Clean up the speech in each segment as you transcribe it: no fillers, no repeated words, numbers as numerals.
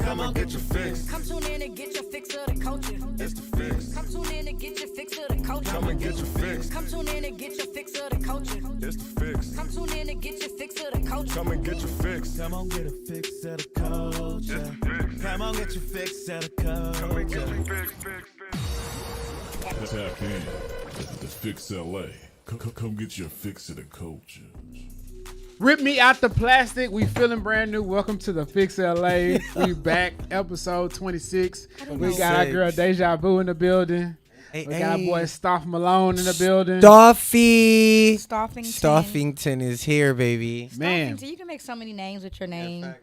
Come and get your fix. Come tune in and get your fix of the culture. It's the fix. Come tune in and get your fix of the culture. Come and get your fix. Come tune in and get your fix of the culture. It's the fix. Come tune in and get your fix of the culture. Come and get your fix. Come on, get a fix of the culture. Come on, get your fix of the culture. Tap in to the Fix LA. Come get your fix of the culture. Rip me out the plastic. We feeling brand new. Welcome to the Fix LA. We back, episode 26. We got our girl Deja Vu in the building. We got our boy Stophe Malone in the building. Stophe. Stoffington. is here, baby. Man. You can make so many names with your name.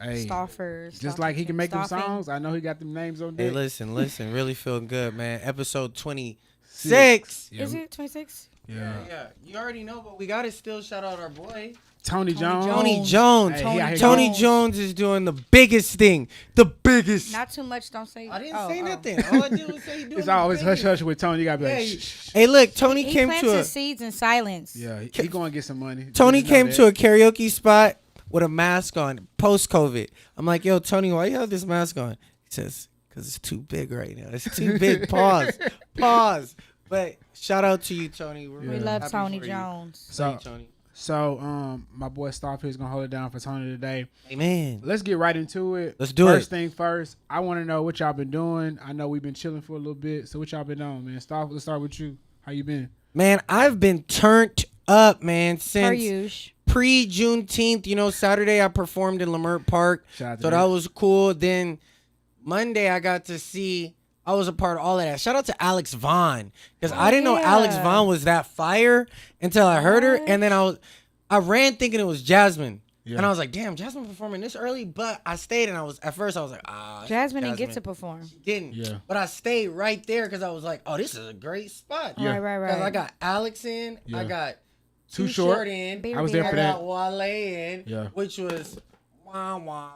Hey, Stoffers. just like he can make them Stoffing. songs. I know he got them names on Hey, there. listen. Really feeling good, man. Episode 26. Yeah. Is it 26? Yeah. You already know, but we got to still shout out our boy. Tony Jones. Tony Jones. Hey, he out here Tony Jones. Jones is doing the biggest thing. The biggest. Not too much, don't say. I didn't say nothing. All I did was say he doing It's the always hush biggest. hush with Tony. You gotta be like, Yeah, shh, shh. Hey, look, Tony He came plants to a his seeds in silence. Yeah, he going to get some money. Tony Just know came that. to a karaoke spot with a mask on post COVID. I'm like, yo, Tony, why you have this mask on? He says, because it's too big right now. It's too big. Pause. But shout out to you, Tony. We're We really love happy Tony for you. Jones. So, Love you, Tony. So, my boy Stophe here is gonna hold it down for Tony today. Amen. Let's get right into it. Let's do First it. thing first, I want to know what y'all been doing. I know we've been chilling for a little bit. So what y'all been on, man? Stophe, let's start with you. How you been? Man, I've been turned up, man, Per since usual. pre-Juneteenth. You know, Saturday I performed in Lamert Park. Shout out to So that. that was cool. Then Monday I got to see, I was a part of all of that. Shout out to Alex Vaughn. Because I didn't know Alex yeah. Vaughn was that fire until I heard her. What? And then I ran thinking it was Jasmine. Yeah. And I was like, damn, Jasmine performing this early? But I stayed and at first I was like, Jasmine didn't get to perform. didn't. Yeah. But I stayed right there because I was like, oh, this is a great spot. Yeah. Right. Because I got Alex in. Yeah. I got Too Too Short. Short in. Baby I was there Bear. for I that. got Wale in, Yeah. which was wah.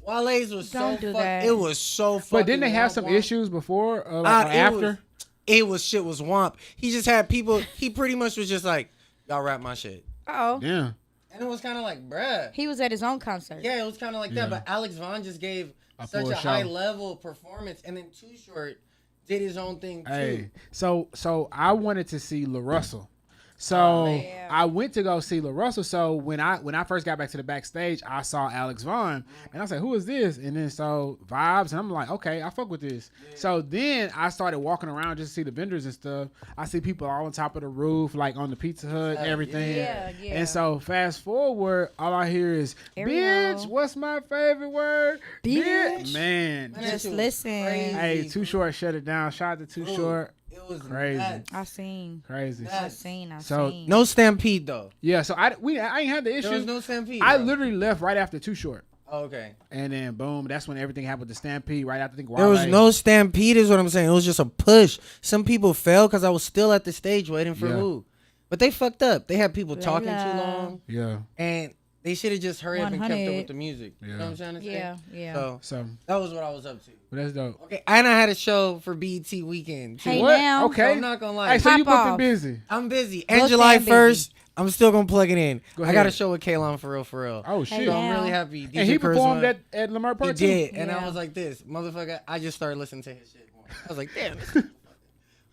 Wale's was Don't do that. It was so fucking. But didn't they have some wah. issues before or It after? Shit was womp. He just had people. He pretty much was just like, y'all rap my shit, Oh. Yeah. and it was kind of like, bruh. He was at his own concert. Yeah, it was kind of like Yeah. that. But Alex Vaughn just gave A such full a show. high level performance, and then Too Short did his own thing too. Hey, so I wanted to see La Russell. So man. I went to go see La Russell. So when I first got back to the backstage, I saw Alex Vaughn, and I was like, "Who is this?" And then so vibes, and I'm like, "Okay, I fuck with this." Yeah. So then I started walking around just to see the vendors and stuff. I see people all on top of the roof, like on the Pizza Hut, and everything. Yeah. And so fast forward, all I hear is, Ariel. "Bitch, what's my favorite word? Bitch." Man." Man, Just that shit was listen. crazy. Hey, Too Short shut it down. Shout out to Too Dude, Short. It was Crazy. nuts. I seen. Crazy. I seen. So, No Stampede though. Yeah, so I ain't had the issue. There was no Stampede. I bro. literally left right after Too Short. Oh, okay. And then boom, that's when everything happened with the Stampede right after I think There was Wale. no Stampede is what I'm saying. It was just a push. Some people fell because I was still at the stage waiting for Yeah. who. But they fucked up. They had people talking too Layla. long. Yeah. And they should have just hurried up and kept up 100. with the music. You know what I'm trying to say? Yeah. So So that was what I was up to. but that's dope. Okay. And I had a show for BET weekend too. Hey, What? now. Okay. So I'm not gonna lie. Hey, so you Pop booked it off. busy. I'm busy. Booked And July and busy. 1st, I'm still gonna plug it in. Go I got a ahead. show with Kaylon for real. Oh Hey, shit. So I'm now. really happy. DJ And he performed Charisma, at Lamar He Park too. did, and I Yeah. was like, "This motherfucker." I just started listening to his shit more. I was like, "Damn." this motherfucker.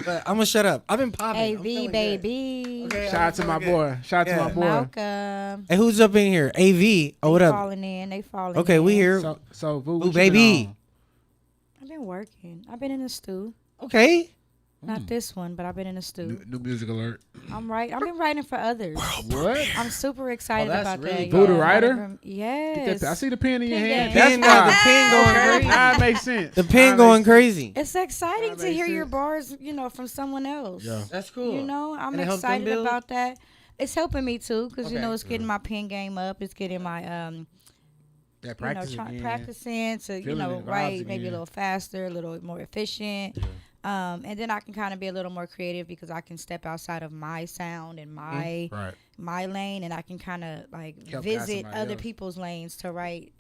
But I'm gonna shut up. I've been popping. I'm AV feeling good. baby. Okay, Shout out to my boy. Shout out to Yeah. my boy. Malcolm. Hey, who's up in here? AV. Oh, what They up? falling in. They falling Okay, in. we here. So Vu, what Ooh, you been baby. on? I've been working. I've been in the stew. Okay. Not this one, but I've been in the stew. New music alert. I've been writing for others. What? I'm super excited that's about really that. cool. Vu the writer? From, Get yes. that, I see the pen in your Pen hand. game. That's Pen, why. the pen going Okay, crazy. that makes sense. The pen That going makes crazy. It's exciting That to makes hear your sense. bars, from someone else. Yeah. That's cool. You know, I'm And it helps them excited build? about that. It's helping me too, because Okay. it's getting my pen game up. It's getting my That practice again. practicing to Feeling it, vibes write maybe a again. little faster, a little more efficient. And then I can kind of be a little more creative because I can step outside of my sound and my Right. my lane, and I can kind of like Help guide visit somebody other else. people's lanes to write,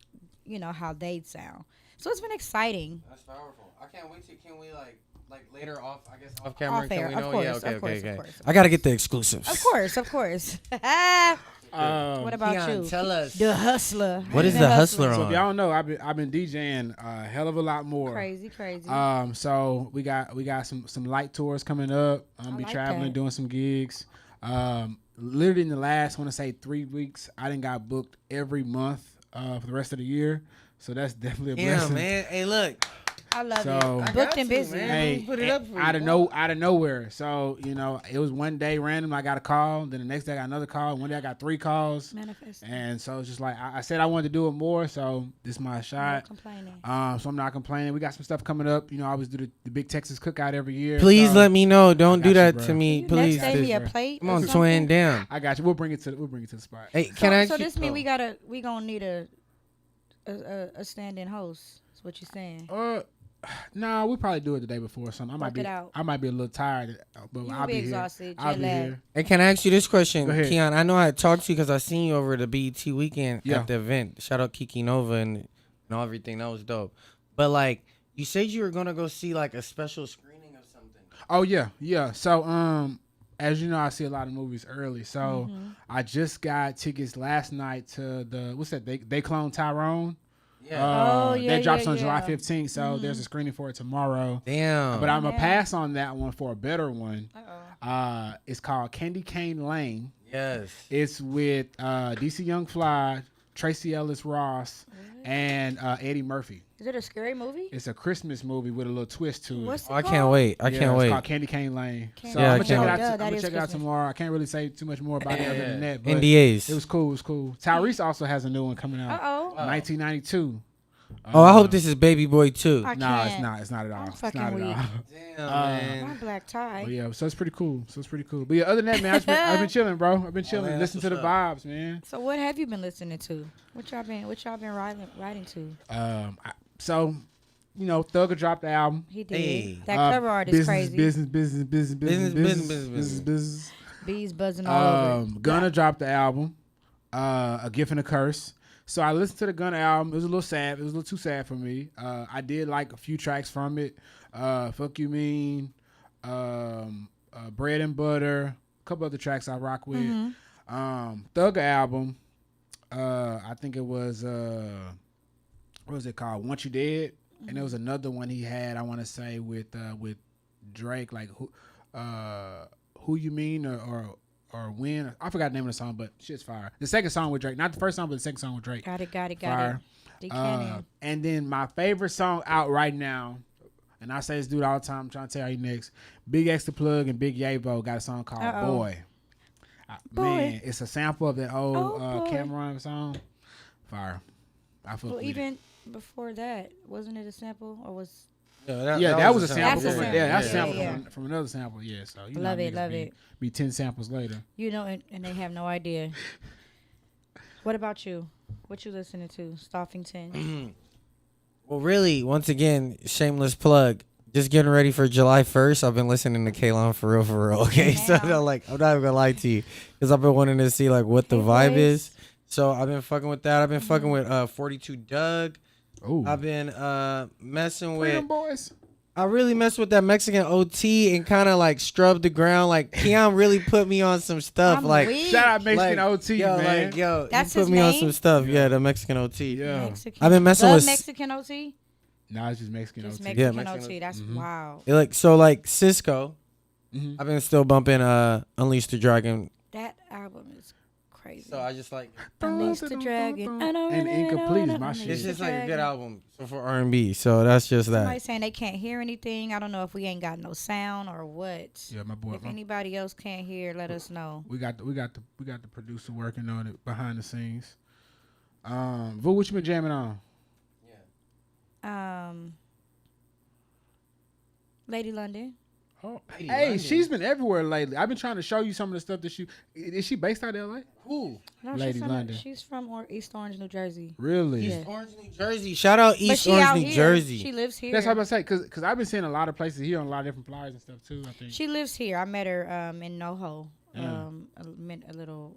how they sound. So it's been exciting. That's powerful. I can't wait to. Can we like later off, I guess off camera. Off air, Can we of know? course, Yeah, okay, of course, okay, of okay. course. I gotta get the exclusives. Of course, of course. What about Keon, you? tell us. The Hustler. What is the Hustler So on? if y'all don't know, I've been DJing a hell of a lot more. Crazy. So we got some light tours coming up. I'm be like traveling, that. doing some gigs. Literally in the last, I want to say 3 weeks, I done got booked every month for the rest of the year. So that's definitely a Yeah, blessing. man. Hey, look. I love So- it. Booked and busy. man. Hey, Put it up for out you, of nowhere. So it was one day random. I got a call. Then the next day I got another call. One day I got 3 calls. Manifest. And so it's just like I said, I wanted to do it more. So this is my No shot. complaining. So I'm not complaining. We got some stuff coming up. I always do the Big Texas Cookout every year. Please so let me know. Don't got do you, that bro. to me, You please. next day me a bro. plate. Come or on, something? twin down. I got you. We'll bring it to the spot. Hey, can I? So ask you- this mean we gonna need a stand-in host. That's what you're saying. Nah, we probably do it the day before or something. Work it out. I might be a little tired, but You I'll will be be exhausted, here. I'll jet be lag. here. Hey, can I ask you this question, Go ahead. Keon? I know I talked to you because I seen you over the BET weekend Yeah. at the event. Shout out Kiki Nova and everything. That was dope. But like, you said you were gonna go see like a special screening of something. Oh yeah. So as you know, I see a lot of movies early. So I just got tickets last night to the what's that? They clone Tyrone. Yeah. That drops on yeah. July 15th. So there's a screening for it tomorrow. Damn. But I'm gonna Yeah. pass on that one for a better one. Uh-oh. It's called Candy Cane Lane. Yes. It's with DC Young Fly, Tracy Ellis Ross, and Eddie Murphy. Is it a scary movie? It's a Christmas movie with a little twist to it. What's it Oh, I called? can't wait. I Yeah, can't it's wait. called Candy Cane Lane. Candy So Cane I'm Lane. gonna check it out. Yeah, I'm that gonna is check it out Christmas. tomorrow. I can't really say too much more about it other than that. But NDAs. It was cool. It was cool. Tyrese also has a new one coming out. Uh-oh. 1992. Oh, I hope this is Baby Boy too. I Nah, it's can't. not. It's not at all. I'm It's fucking not at weak. all. Damn, My man. black tie. But yeah, so it's pretty cool. But yeah, other than that, man, I've been chilling, bro. I've been chilling, man, that's listening to the what's vibes, man. So what have you been listening to? What y'all been writing to? So, Thugger dropped the album. He did. Hey. That cover art is crazy. Business. Bees buzzing all over. Gunna dropped the album, A Gift and a Curse. So I listened to the Gunna album. It was a little sad. It was a little too sad for me. I did like a few tracks from it. Fuck You Mean, Bread and Butter, a couple other tracks I rock with. Thugger album, I think it was, what was it called? Want You Dead. And there was another one he had, I want to say, with Drake, like Who You Mean or When. I forgot the name of the song, but shit's fire. The second song with Drake. Not the first song, but the second song with Drake. Got it. Fire. And then my favorite song out right now, and I say this dude all the time, I'm trying to tell you next. Big X the Plug and Big Yavo got a song called Uh-oh. Boy. Boy. Man, it's a sample of that old Oh, boy. Cameron song. Fire. I fuck Well, with it. even before that, wasn't it a sample or was? Yeah, that was a sample. That's a From, sample. yeah, that's a Yeah, sample yeah. From another sample. Yeah, so you Love know it, niggas love be, it. Be 10 samples later. And they have no idea. What about you? What you listening to? Stoffington. Well, really, once again, shameless plug. Just getting ready for July 1st. I've been listening to Kalon for real. Okay, so Now. I'm not even gonna lie to you, because I've been wanting to see like what the Hey, vibe boys. is. So I've been fucking with that. I've been fucking with 42 Doug. Ooh. I've been messing with. Freedom Boys. I really messed with that Mexican OT and kind of like scrubbed the ground. Like Keon really put me on some stuff. I'm like weak. Shout out Mexican like, OT, yo, man. Like, yo, That's he put his me on name? some stuff. Yeah, the Mexican OT. Yeah. Mexican. I've been messing The with Mexican OT. Nah, it's just Mexican Just OT. Mexican Mexican OT. That's Mhm. wow. Like Cisco. Mhm. I've been still bumping Unleash the Dragon. That album is crazy. So I just like Unleash the Dragon. I don't And really Incomplete know is my what shit. it's Unleash just the like a good Dragon. album for R&B. So that's just Somebody that. saying they can't hear anything. I don't know if we ain't got no sound or what. Yeah, my boy. If anybody else can't hear, let us know. We got the producer working on it behind the scenes. Vu, what you been jamming on? Lady London. Oh, Lady hey, London. she's been everywhere lately. I've been trying to show you some of the stuff that is she based out of LA? Who? No, Lady she's from, London. She's from East Orange, New Jersey. Really? Yeah. Orange, New Jersey. Shout out But East she Orange, out New here. Jersey. She lives here. That's what I'm about to say, cause I've been seeing a lot of places here on a lot of different flyers and stuff too. I think. She lives here. I met her in NoHo Yeah. a little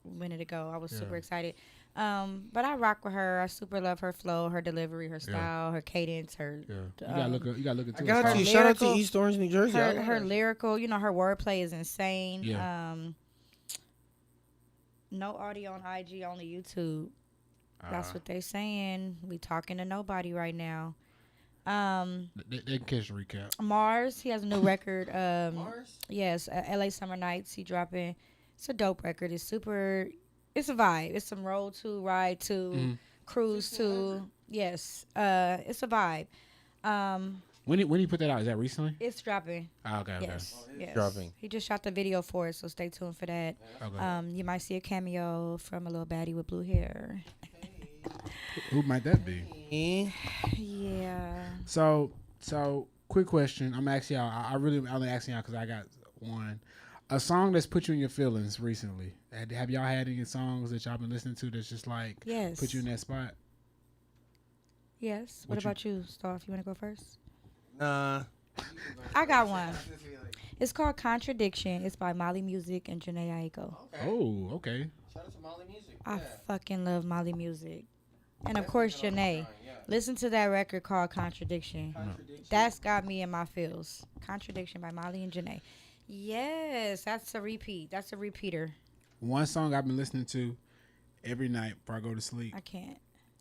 minute ago. I was Yeah. super excited. But I rock with her. I super love her flow, her delivery, her style, her cadence, her. Yeah. You gotta look. You gotta look into I it. got Her you. Shout out to lyrical- East Orange, New Jersey. I her, love her that. lyrical, her wordplay is insane. Yeah. No audio on IG, only YouTube. That's what they saying. We talking to nobody right now. They can catch the recap. Mars, he has a new record. Mars? Yes, LA Summer Nights. He dropping. It's a dope record. It's super. It's a vibe. It's some roll to, ride to, cruise to. Yes, it's a vibe. When he put that out? Is that recently? It's dropping. Oh, okay. Yes, yes. dropping. He just shot the video for it, so stay tuned for that. Okay. You might see a cameo from a little baddie with blue hair. Who might that be? Yeah. So quick question. I'm asking y'all. I really only asking y'all because I got one. A song that's put you in your feelings recently. Have y'all had any songs that y'all been listening to that's just like Yes. put you in that spot? Yes. What What you- about you, Stophe? You want to go first? Nah. I got one. It's called Contradiction. It's by Molly Music and Janae Aiko. Oh, okay. Shout out to Molly Music. I fucking love Molly Music. And of course, Janae. Listen to that record called Contradiction. That's got me in my feels. Contradiction by Molly and Janae. Yes, that's a repeat. That's a repeater. One song I've been listening to every night before I go to sleep. I can't.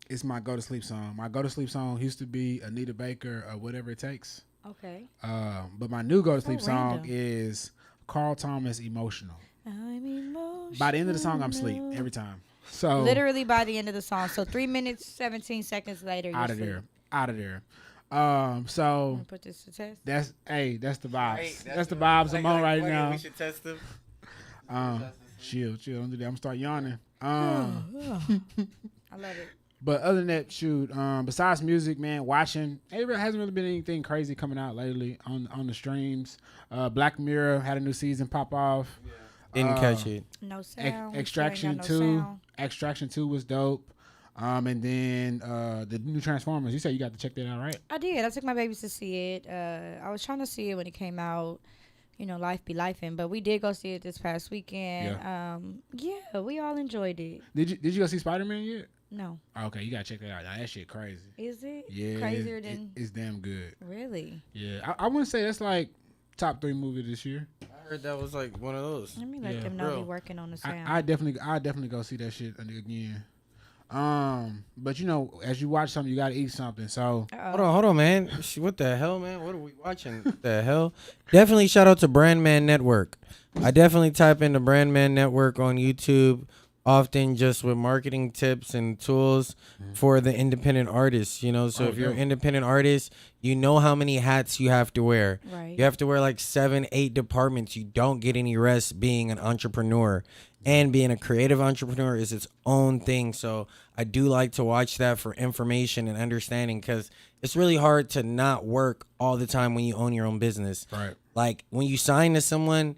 It's my go to sleep song. My go to sleep song used to be Anita Baker or Whatever It Takes. Okay. But my new go to sleep So song random. is Carl Thomas Emotional. I'm emotional. By the end of the song, I'm asleep every time. So Literally by the end of the song. So 3 minutes, 17 seconds later, you're out of asleep. there, out of there. I'm So gonna put this to test. that's the vibes. That's the vibes I'm on right now. We should test them. Chill, don't do that. I'm gonna start yawning. I love it. But other than that, shoot. Besides music, man, watching. It hasn't really been anything crazy coming out lately on the streams. Black Mirror had a new season pop off. Didn't catch it. No sound. Extraction 2. Extraction 2 was dope. And then the new Transformers. You said you got to check that out, right? I did. I took my babies to see it. I was trying to see it when it came out. Life be lifing, but we did go see it this past weekend. Yeah, we all enjoyed it. Did you go see Spider-Man yet? No, Okay, you gotta check that out. Now, that shit crazy. is it? Yeah, Crazier than it's damn good. really? Yeah, I wouldn't say that's like top 3 movie this year. I heard that was like one of those. Let me let Yeah. them know Bro. we working on the sound. I definitely go see that shit again. But as you watch something, you gotta eat something. So Hold on, man. What the hell, man? What are we watching? What the hell? Definitely shout out to Brandman Network. I definitely type into Brandman Network on YouTube often just with marketing tips and tools for the independent artists, So if you're an independent artist, you know how many hats you have to wear. Right. You have to wear like 7, 8 departments. You don't get any rest being an entrepreneur. And being a creative entrepreneur is its own thing. So I do like to watch that for information and understanding because it's really hard to not work all the time when you own your own business. Right. Like when you sign to someone,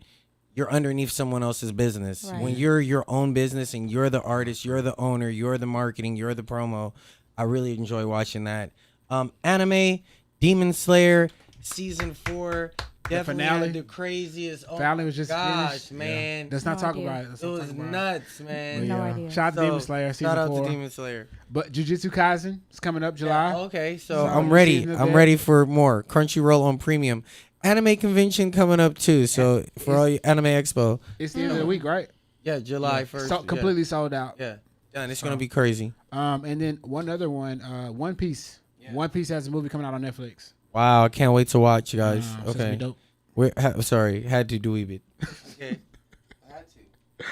you're underneath someone else's business. Right. When you're your own business and you're the artist, you're the owner, you're the marketing, you're the promo, I really enjoy watching that. Anime, Demon Slayer, season 4. Definitely finale? had the craziest. Oh Finale my was just gosh, finished. man. Yeah. Let's not No talk idea. about it. Let's It not was talk about it. nuts, man. But No yeah. idea. Shout out to Demon Slayer season shout out 4. to Demon Slayer. But Jujutsu Kaisen is coming up July. Okay, so So I'm the ready. season of I'm that- ready for more. Crunchyroll on Premium. Anime convention coming up too. So for all you Anime Expo, It's the end of the week, right? yeah, July 1st. So completely sold out. Yeah, and it's gonna be crazy. And then one other one, One Piece. One Piece has a movie coming out on Netflix. Wow, I can't wait to watch, guys. So it's gonna be Okay, dope. sorry, had to do it. Okay.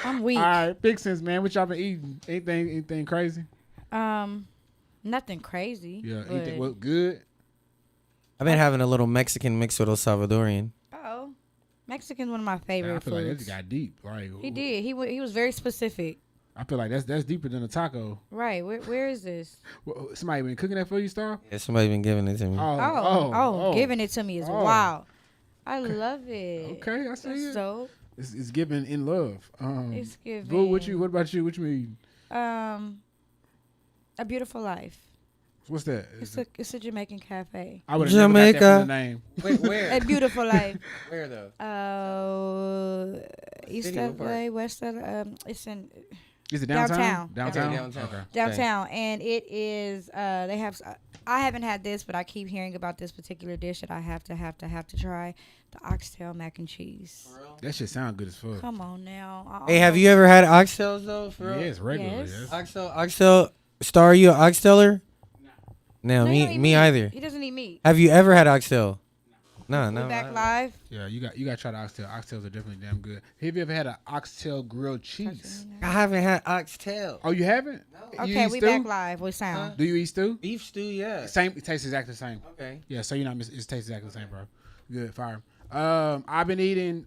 I'm weak. All right, big sense, man. What y'all been eating? Anything crazy? Nothing crazy. Yeah, but- anything well, good. I've been having a little Mexican mixed with El Salvadorian. Uh-oh. Mexican's one of my Man, favorite I feel like foods. this got deep. Like He did. He was very specific. I feel like that's deeper than a taco. Right. Where is this? Somebody been cooking that for you, Star? Yeah, somebody been giving it to me. Giving it to me is Oh. wild. I love it. Okay, I see That's it. dope. It's given in love. It's giving. Boo, what about you? What you mean? A Beautiful Life. What's that? It's a Jamaican cafe. I would have never got that from the name. Wait, where? A Beautiful Life. Where though? East City, what part? LA, West LA. It's in. Is it downtown? Downtown. Okay, downtown. Okay. Downtown, and it is. They have. I haven't had this, but I keep hearing about this particular dish that I have to try. The oxtail mac and cheese. That shit sound good as fuck. Come on now. Hey, have you ever had oxtails though? For real? Yes, regular. Yes. Yes. Oxtail. Star, are you an oxtailer? No, No, he don't eat me meat. either. He doesn't eat meat. Have you ever had oxtail? No. We back live. Yeah, you got to try the oxtail. Oxtails are definitely damn good. Have you ever had an oxtail grilled cheese? I haven't had oxtail. Oh, you haven't? You Okay, eat we stew? back live. We sound. Do you eat stew? Beef stew, yeah. Same. It tastes exactly the same. Okay. Yeah, so you're not it tastes exactly the same, bro. Good, fire. I've been eating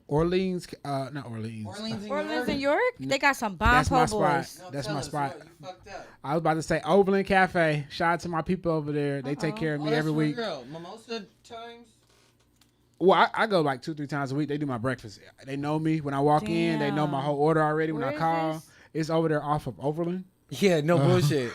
Orleans, not Orleans. Orleans in York. They got some bomb That's my po' spot. boys. That's my spot. You fucked up. I was about to say Overland Cafe. Shout out to my people over there. They take care of me every week. Mimosa times? Well, I go like 2-3 times a week. They do my breakfast. They know me when I walk in. They know my Damn. whole order already when Where I is call. this? It's over there off of Overland. Yeah, no bullshit.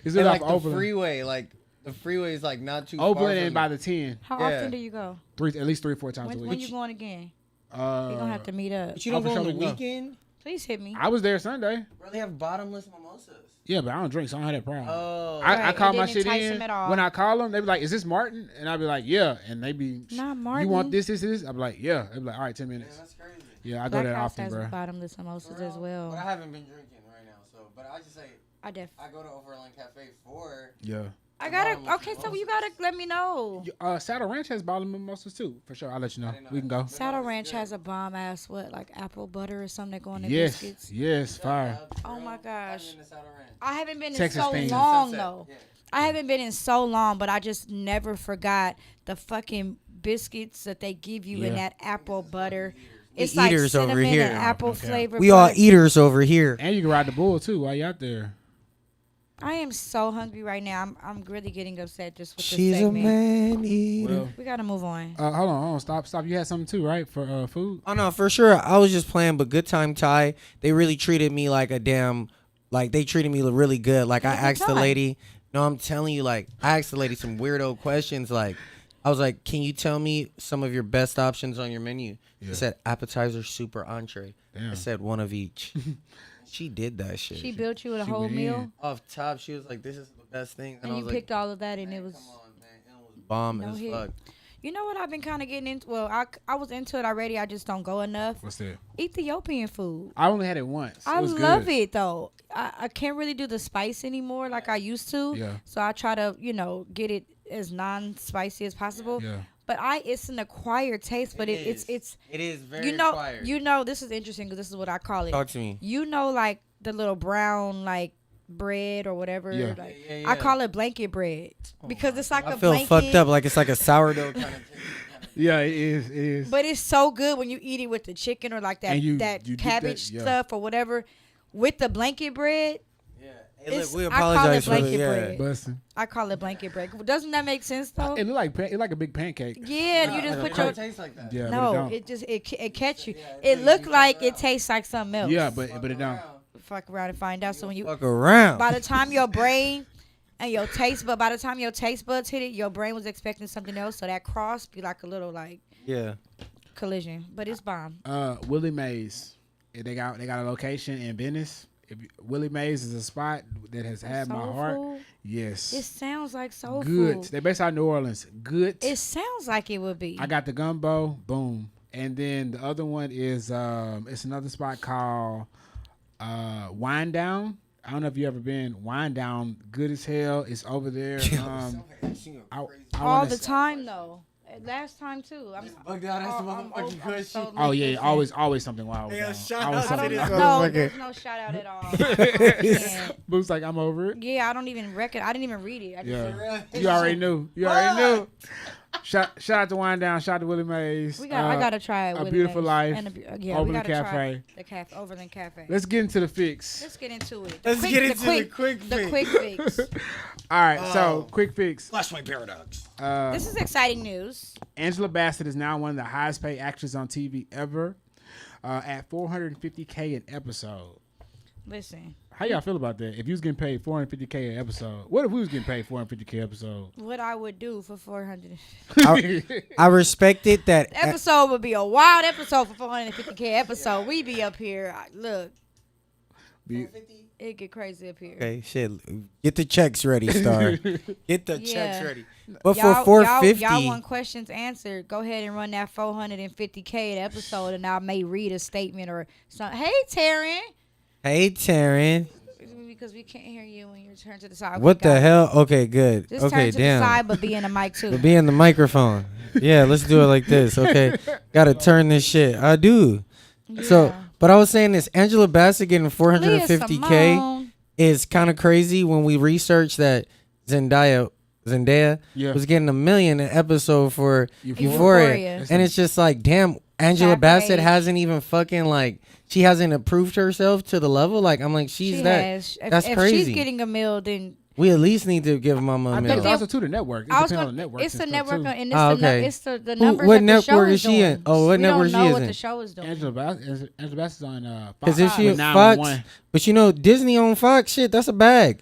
It's And off like the Overland. freeway, the freeway is like not too far Overland from and by the 10. How Yeah. often do you go? At least 3 or 4 times a When week. you going again? Uh, You're gonna have to meet up. But you don't for go on sure the we go. weekend? Please hit me. I was there Sunday. Bro, they have bottomless mimosas. Yeah, but I don't drink, so I don't have that problem. Oh. I Right, call it my didn't shit entice in. him at all. When I call them, they be like, "Is this Martin?" And I be like, "Yeah." And they be, Not "You Martin. want this? I be like, "Yeah." They be like, "All right, 10 minutes." That's crazy. Yeah, I go Black there House often, has bro. bottomless mimosas as But I well. haven't been drinking right now, so. But I just say, I I go to Overland Cafe for. Yeah. I gotta. bottomless Okay, so you mimosas. gotta let me know. Saddle Ranch has bottom mimosas too, for sure. I'll let you know. didn't know We can that. go. Saddle Ranch has a bomb ass like apple butter or something that go in the Yes, biscuits. yes, fire. Oh my gosh. I've been to Saddle Ranch. I haven't been Texas in so thing. long Sunset, though. yeah. I haven't been in so long, but I just never forgot the fucking biscuits that they give you in Yeah. that apple butter. We It's like eaters over cinnamon here. and apple Okay. flavor. We all butter. eaters over here. And you can ride the bull too while you out there. I am so hungry right now. I'm really getting upset just with this She's a segment. man eater. Well, We gotta move on. hold on, stop. You had something too, right? For food. Oh no, for sure. I was just playing, but Good Time Thai, they really treated me like a damn, like they treated me really good. Like I Good asked the time. lady, no, I'm telling you, like I asked the lady some weirdo questions. Like I was like, can you tell me some of your best options on your menu? Yeah. She said appetizer, super, entree. Damn. I said one of each. She did that shit. She built you a She whole went in. meal, Off top, she was like, this is the best thing. and I you was picked like, all of that, and it was. come on, man. It was bomb No as hit. fuck. You know what I've been kind of getting into? Well, I was into it already. I just don't go enough. What's that? Ethiopian food. I only had it once. I It was love good. it though. I can't really do the spice anymore like I used to. Yeah. So I try to, get it as non-spicy as possible. Yeah. But it's an acquired taste, but it's It is very you know required. this is interesting because this is what I call it. Talk to me. Like the little brown like bread or whatever. Yeah. Like, Yeah, yeah, I yeah. call it blanket bread because it's like I a feel blanket. fucked up, like it's like a sourdough kind of thing. Yeah, it is. It is. But it's so good when you eat it with the chicken or like that And you that dip cabbage that, yeah. stuff or whatever with the blanket bread. Yeah. Hey, It's- look, we I call it apologize for blanket the, bread. Bussin'. I call it blanket bread. Doesn't that make sense though? It look like a big pancake. Yeah, you just put your tastes like that. Yeah, no. but it It just it catch you. Yeah, It you look fuck like it around. tastes like something else. don't. Yeah, but it don't. Fuck around and find out. So when you Fuck around. by the time your brain and your taste bud, by the time your taste buds hit it, your brain was expecting something else. So that cross be like a little like Yeah. collision. But it's bomb. Willie Mays. They got a location in Venice. Willie Mays is a spot that has had my Soul heart. food? Yes. It sounds like soul Good. food. They based out of New Orleans. Good. It sounds like it would be. I got the gumbo. Boom. And then the other one is it's another spot called Wine Down. I don't know if you ever been. Wine Down, good as hell. It's over there. I all wanna the s- time though. Last time too. I'm Bugged out. That's the I'm motherfucking over- good so shit. Oh yeah, listen. always something wild. Yeah, going. shout Always out to I don't something this know. wild. No, motherfucker. there's no shout out at all. Yeah. Boots like I'm over it. Yeah, I don't even reckon. I didn't even read it. I just Yeah, you already knew. You already knew. Shout out to Wine Down. Shout out to Willie Mays. I gotta try it. A with Beautiful Mace. Life, And we Overland gotta Cafe. try the cafe, Overland Cafe. Let's get into the fix. Let's get into it. Let's get into the quick fix. quick fix. All right, so quick fix. Flashlight paradox. This is exciting news. Angela Bassett is now one of the highest paid actors on TV ever, at $450K an episode. Listen, How y'all feel about that? If you was getting paid $450K an episode, what if we was getting paid $450K episode? what I would do for 400 I respect it that episode would be a wild episode for 450K episode. We be up here. Look, It get crazy up here. Okay, shit. Get the checks ready, Star. Get the Yeah. checks ready. But Y'all- for 450, y'all want questions answered, go ahead and run that 450K episode, and I may read a statement or something. Hey, Taryn. hey Taryn, Because we can't hear you when you turn to the side. Okay, what the got it. hell? Okay, good. Just Okay, turn to damn. the side, but be in the mic too. But be in the microphone. Yeah, let's do it like this. Okay, gotta turn this shit. I do. So, Yeah. but I was saying this: Angela Bassett getting Leah 450K Simone. is kind of crazy when we researched that Zendaya Yeah. was getting $1 million an episode for Euphoria. Euphoria. And it's just like, damn, Angela Half her Bassett age. hasn't even fucking like, she hasn't approved herself to the level. Like, I'm like, she's She that. has. That's if crazy. she's getting a meal, then We at least need to give Mama I a think million. it's also to the network. It I was depends on going. the network. It's the network, and it's Oh, the okay. it's the Who- numbers what that the show network is is she doing. in? Oh, what we network don't she know is what in? the show is doing. Angela Bassett's on Fox. Because if she with Fox, 911. but you know, Disney on Fox, shit, that's a bag.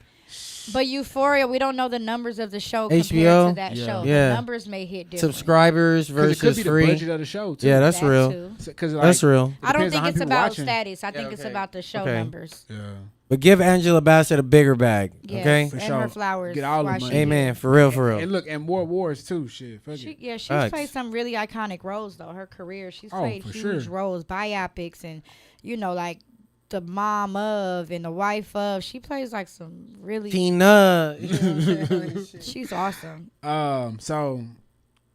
But Euphoria, we don't know the numbers of the show compared HBO? to that Yeah. show. Yeah. The numbers may hit different. Subscribers 'Cause it could versus be the free. budget of the show too. Yeah, that's That real. too. Because That's real. I don't depends on think how it's people about watching. status. I think it's okay. about the show Okay. numbers. Yeah. But give Angela Bassett a bigger bag. Yes, Okay. For and sure. her flowers. Get all the while she money. Amen. For real. For real. And look, and more awards too. Shit. Fuck She, it. yeah, she's Facts. played some really iconic roles though. Her career, she's Oh, played for huge sure. roles, biopics, and like the mom of and the wife of. She plays like some really. Tina. She's awesome. So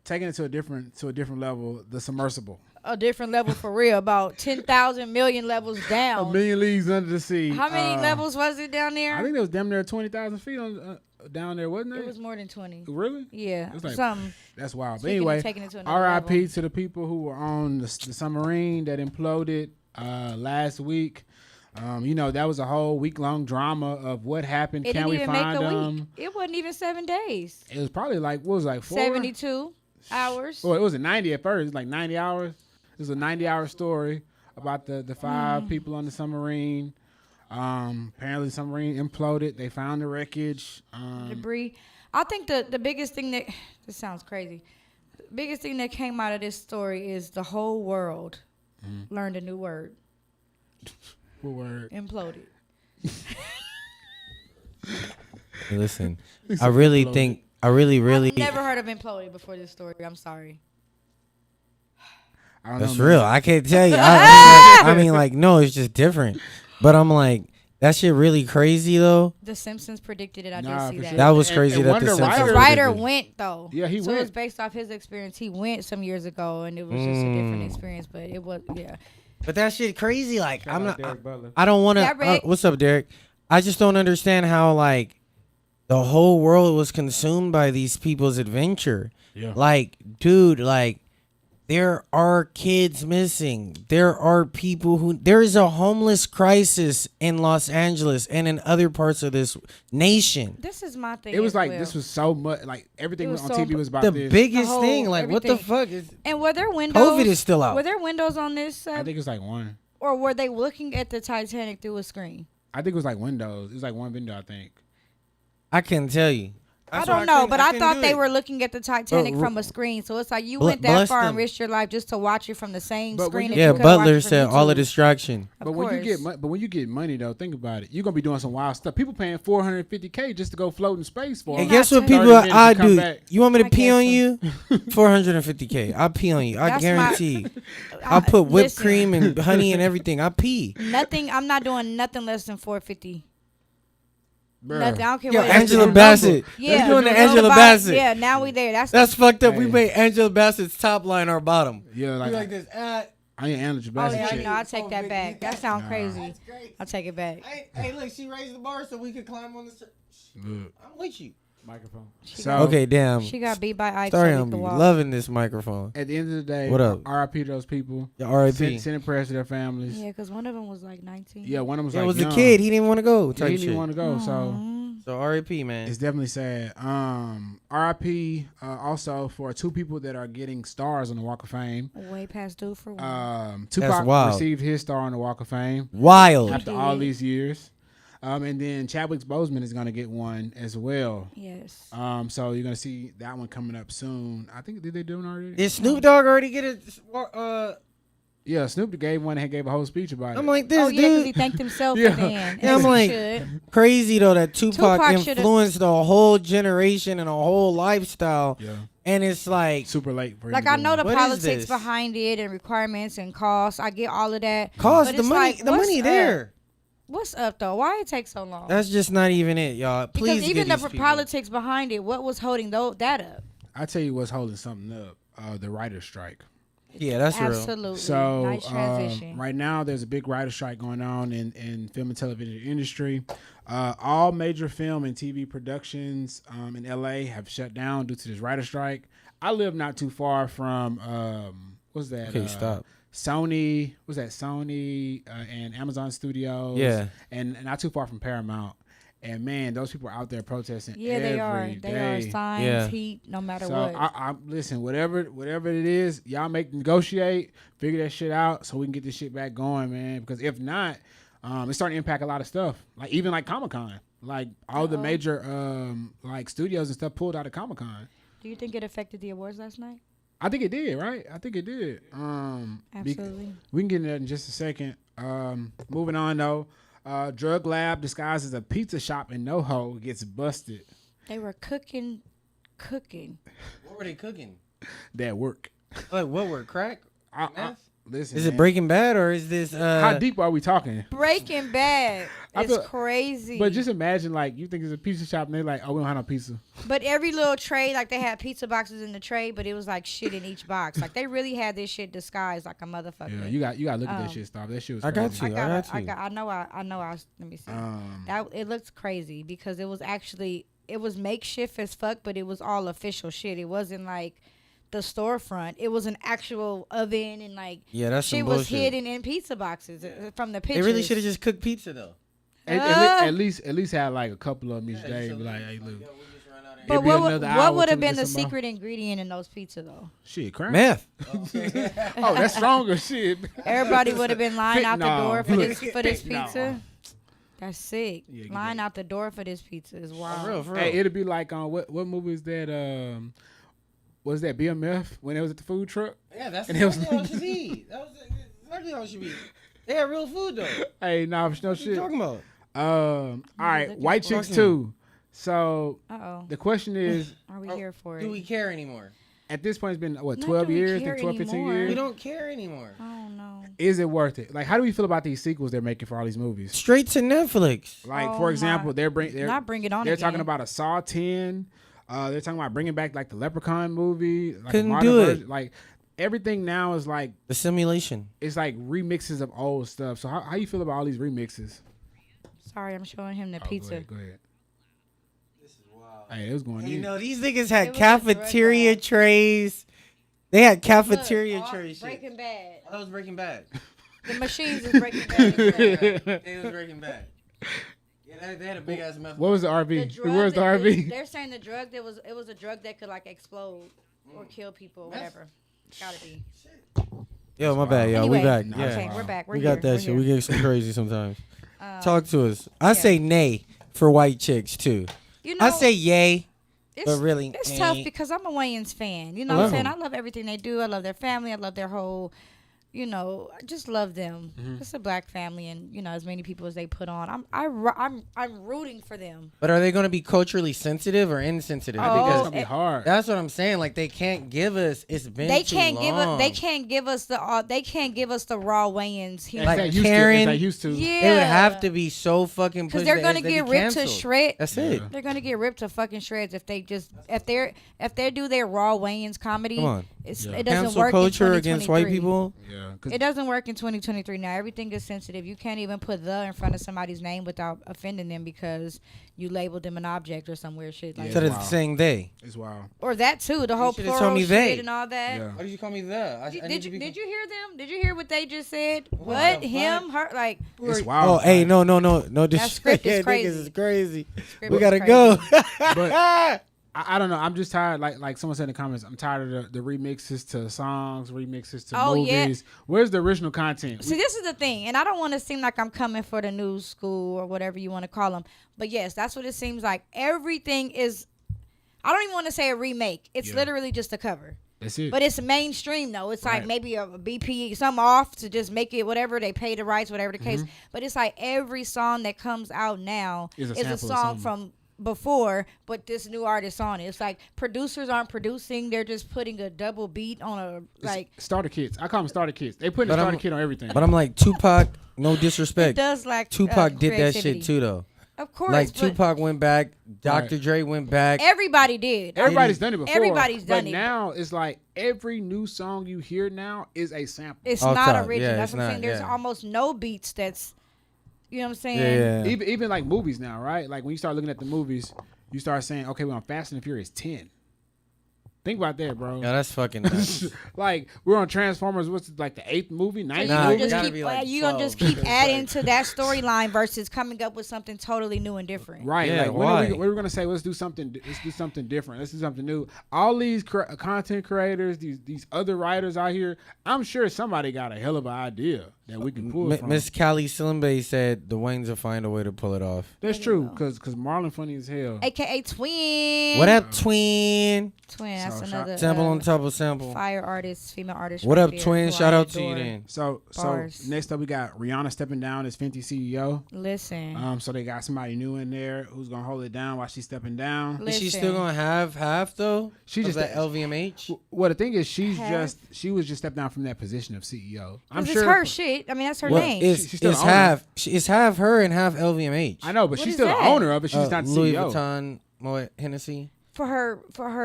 taking it to a different level, the submersible. A different level for real. About 10,000 million levels A down. million leagues under the sea. How many levels was it down there? I think it was damn near 20,000 feet on down there, wasn't it? It was more than 20. Really? Yeah, It's like- something. That's wild. But Speaking of anyway, taking it to another R.I.P. level. to the people who were on the submarine that imploded last week. That was a whole week-long drama of what happened. It Can didn't we even make find a them? week. It wasn't even 7 days. It was probably like, what was it, like 4? 72 hours. Well, it was 90 at first. It was like 90 hours. It was a 90-hour story about the 5 people on the submarine. Apparently the submarine imploded. They found the wreckage. Debris. I think the biggest thing that this sounds crazy. The biggest thing that came out of this story is the whole world learned a new word. What word? Imploded. Hey, listen, I really think, I really, I've never heard of imploded before this story. I'm sorry. I don't that's know, real. I can't tell you. I mean, like, no, it's just different. But I'm like, that shit really crazy though. The Simpsons predicted it. I Nah, did see for that. sure. That was And- crazy and that one the of the Simpsons The writers- writer predicted. went though. Yeah, he so it was went. based off his experience. He went some years ago, and it was just a different experience. But it was But that shit crazy. Like, Shout I'm out not. Derek Butler. I don't want Yeah, to. Rick. What's up, Derek? I just don't understand how like the whole world was consumed by these people's adventure. Yeah. Like, dude, like there are kids missing. There are people who there is a homeless crisis in Los Angeles and in other parts of this nation. This is my thing. It was as like well. this was so much like everything It was on so TV was about The this. biggest The whole- thing, like, what the everything. fuck is? And were there windows? COVID is still out. Were there windows on this, I think it's like one. or were they looking at the Titanic through a screen? I think it was like windows. It was like one window. I think. I couldn't tell you. I That's why don't know, couldn't- but I couldn't thought do they it. were looking at the Titanic But- from a screen. So it's like you Bl- went that bless far them. and risked your life just to watch it from the same But when screen. you- that Yeah, you could've watched Butler it from said all YouTube. a distraction. Of But when you get course. but when you get money though, think about it. You're gonna be doing some wild stuff. People paying $450K just to go float in space for. And not guess what 30 people minutes I to come do? back. You want me to I pee guess on so. you? 450K. I'll pee on you. I That's my- guarantee. I'll put whipped Listen. cream and honey and everything. I pee. Nothing. I'm not doing nothing less than 450. Bruh. Nothing. I don't care Yo, what. Angela the Bassett. Yeah, Let's doing the no Angela about- Bassett. Yeah, now we there. That's fucked up. We Hey. made Angela Bassett's top line our bottom. Yeah, We like, like this. I ain't Angela Oh Bassett yeah, shit. no, I take that back. That sounds Nah. crazy. I'll take it back. Hey, look, she raised the bar so we could climb on the. Look, I'm with you. microphone. She So got- Okay, damn. She got beat by Ike. Sorry, so we I'm could walk. loving this microphone. at the end of the day, What up? R.I.P. to those people. Yeah, R.I.P. Send prayers to their families. Yeah, because one of them was like 19. Yeah, one of them was Yeah, like it was young. a kid. He didn't want to go. Yeah, Type he shit. didn't want to go. So Mm. So R.I.P. man. it's definitely sad. R.I.P. Also for 2 people that are getting stars on the Walk of Fame. Way past due for one. Tupac wild. received his star on the Walk of Fame Wild. after all these years. And then Chadwick Boseman is going to get one as well. Yes. So you're going to see that one coming up soon. I think, did they do it already? Did Snoop Dogg already get a Yeah, Snoop gave one and gave a whole speech about it. I'm like, this Oh yeah, because he dude. thanked himself Yeah. at the end. Yeah, I'm As he like, should. crazy though that Tupac should've- influenced a whole generation and a whole lifestyle. Yeah, And it's like, super late for him Like to I do know it. the What is politics this? behind it and requirements and costs. I get all of that. cost But the it's money. like, The what's money up? there. What's up though? Why it take so long? That's just not even it, y'all. Please because even get the these people. politics behind it, what was holding that up? I tell you what's holding something up: the writer's strike. Yeah, that's real. Absolutely. So nice transition. right now, there's a big writer strike going on in film and television industry. All major film and TV productions in LA have shut down due to this writer strike. I live not too far from what's that? Okay, stop. Sony. What's that? Sony and Amazon Studios. Yeah. and not too far from Paramount. And man, those people are out there protesting. Yeah, they are. every They are day. signs, Yeah. heat, no matter So what. I listen, whatever it is, y'all negotiate, figure that shit out so we can get this shit back going, man. Because if not, it's starting to impact a lot of stuff. Like even like Comic-Con. Like all the major like studios and stuff pulled out of Comic-Con. Do you think it affected the awards last night? I think it did, right? I think it did. Absolutely. We can get into that in just a second. Moving on though. Drug lab disguised as a pizza shop in NoHo gets busted. They were cooking. What were they cooking? That work. Like what were crack? Listen, Is it man. Breaking Bad or is this? How deep are we talking? Breaking Bad. I It's feel- crazy. But just imagine, like, you think it's a pizza shop, and they're like, "Oh, we don't have no pizza." But every little tray, like they had pizza boxes in the tray, but it was like shit in each box. Like they really had this shit disguised like a motherfucker. Yeah, you got to look at that shit, Stop. That shit was. I got crazy. you. I know. Let me see. Um, That it looks crazy because it was makeshift as fuck, but it was all official shit. It wasn't like the storefront. It was an actual oven and like Yeah, that's some shit was bullshit. hidden in pizza boxes from the They pictures. really should have just cooked pizza though. at least had like a couple of them each day. Be like, hey, look, But it'd be what another hour would till have we been get the some more. secret ingredient in those pizza though? Shit, crap. Meth. Oh, that's stronger shit. Everybody would have been lying out the Fentanyl. door for this Fentanyl. pizza. That's sick. Yeah, get Lying that. out the door for this pizza is wild. For real, for real. Hey, it'd be like on what movie is that? Was that BMF when it was at the food truck? Yeah, that's And it was- exactly how it should be. That was exactly how it should be. They had real food though. Hey, no What you shit. talking about? All right, looking White for Chicks it. 2. So Uh-oh. the question is, Are we here for it? Do we care anymore? at this point, it's been what Not 12 do we years, care 12, 15 anymore. years. We don't care anymore. Oh no. Is it worth it? Like, how do we feel about these sequels they're making for all these movies? Straight to Netflix. Like, Oh for example, my- they're Not bring it on. they're again. talking about a Saw 10. They're talking about bringing back like the Leprechaun movie. Like Couldn't a modern do it. version. Like everything now is like The simulation. it's like remixes of old stuff. So how you feel about all these remixes? Sorry, I'm showing him the pizza. Go ahead. Hey, it was going You in. know, these niggas It had was a cafeteria drug trays. They had cafeteria Look, tray shit. Breaking Bad. That was Breaking Bad. The machines is Breaking Bad. It was Breaking Bad. Yeah, they had a big ass meth. What was the RV? The drug Where's the that- RV? They're saying the drug it was a drug that could like explode or kill people or whatever. Gotta be. Yo, my bad, y'all. Anyway, We back. Nah, Yeah. Okay, we're back. We're We here. got that We're shit. here. We get some crazy sometimes. Talk to us. I say nay for white chicks too. You know, I say yay, it's, but really it's tough ain't. because I'm a Wayans fan. You know I what I'm love saying? 'em. I love everything they do. I love their family. I love their whole, I just love them. It's a black family, and as many people as they put on, I'm rooting for them. But are they going to be culturally sensitive or insensitive? I think that's Oh, gonna be hard. That's what I'm saying. Like they can't give us. It's been They too can't give us. long. They can't give us the. They can't give us the raw Wayans here. Like As they Karen- used to. Yeah, They would have to be so fucking because pushed they're that gonna they get be ripped to canceled. shreds. That's it. They're gonna get ripped to fucking shreds if they do their raw Wayans comedy. Come on. It doesn't Cancel work culture in against white 2023. people. Yeah, 'cause It doesn't work in 2023 now. Everything is sensitive. You can't even put "the" in front of somebody's name without offending them because you labeled them an object or some weird shit like Yeah. Instead that. of Wow. saying they. it's wild. Or that too. The whole should've told plural me shit they. and all that. Yeah. Why did you call me the? Did you hear them? Did you hear what they just said? What the him? Her? Like It's Oh, wild. hey, no. That script is Niggas crazy. is crazy. Script We is gotta crazy. go. But I don't know. I'm just tired. Like someone said in the comments, I'm tired of the remixes to songs, remixes to Oh, yeah. movies. Where's the original content? See, this is the thing, and I don't want to seem like I'm coming for the new school or whatever you want to call them. But yes, that's what it seems like. Everything is. I don't even want to say a remake. It's Yeah. literally just a cover. That's it. But it's mainstream though. It's like Right. maybe a BP, something off to just make it whatever they pay the rights, whatever the case. But it's like every song that comes out now Is a is a sample of song something. from before, but this new artist on it. It's like producers aren't producing; they're just putting a double beat on a like. starter kits. I call them starter kits. They put a But starter I'm- kit on everything. But I'm like Tupac. No It disrespect. does like Tupac did that creativity. shit too, though. Of course, Like but Tupac went back, Dr. Dre went back. everybody did. Everybody's done it before. Everybody's done but it. now it's like every new song you hear now is a sample. It's Off not top. original. Yeah, That's it's what I'm not, saying. There's yeah. almost no beats that's, you know what I'm saying? Yeah, yeah. Even like movies now, right? Like when you start looking at the movies, you start saying, okay, well, I'm Fast and the Furious 10. Think about that, bro. Yeah, that's fucking nuts. Like we're on Transformers. What's it, like the 8th movie, 9th Nah, You movie? just gotta keep, be like you gonna just 12. keep adding to that storyline versus coming up with something totally new and different. Right. Yeah, like why? we were gonna say, let's do something different. Let's do something new. All these content creators, these other writers out here, I'm sure somebody got a hell of an idea that we can pull from. Miss Callie Silimbe said the Waynes will find a way to pull it off. That's true, cause Marlon funny as hell. AKA Twin. What up, twin? Twin. That's So, another Sample on top of sample. fire artist, female artist. What right up, there, twin? who Shout I out to you adore. then. So Bars. next up we got Rihanna stepping down as Fenty CEO. Listen. So they got somebody new in there who's gonna hold it down while she's stepping down. Is she Listen. still gonna have half though? She Of just- that LVMH. Well, the thing is, she Half. was just stepped down from that position of CEO. I'm 'Cause sure it's her shit. I mean, that's her Well, name. it's She's still it's the owner. half her and half LVMH. I know, but What she's is still that? the owner of it. She's not the Louis CEO. Vuitton, Moet Hennessy. for her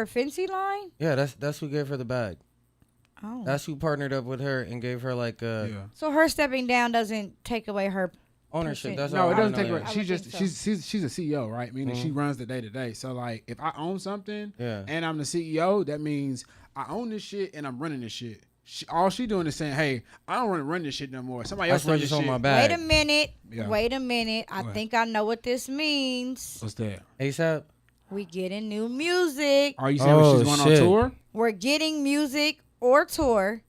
Fenty line. Yeah, that's who gave her the bag. Oh. That's who partnered up with her and gave her like Yeah. So her stepping down doesn't take away her. ownership. That's No, all it I doesn't know, take yeah. away. I She would just think so. she's a CEO, right? Meaning she runs the day to day. So like, if I own something Yeah. and I'm the CEO, that means I own this shit and I'm running this shit. All she doing is saying, "Hey, I don't want to run this shit no more. Somebody I else still run this just shit." on my bag. Wait a minute. Yeah. Wait a minute. I What? think I know what this means. What's that? ASAP. We getting new music. Are you saying Oh, she's going shit. on tour? We're getting music or tour.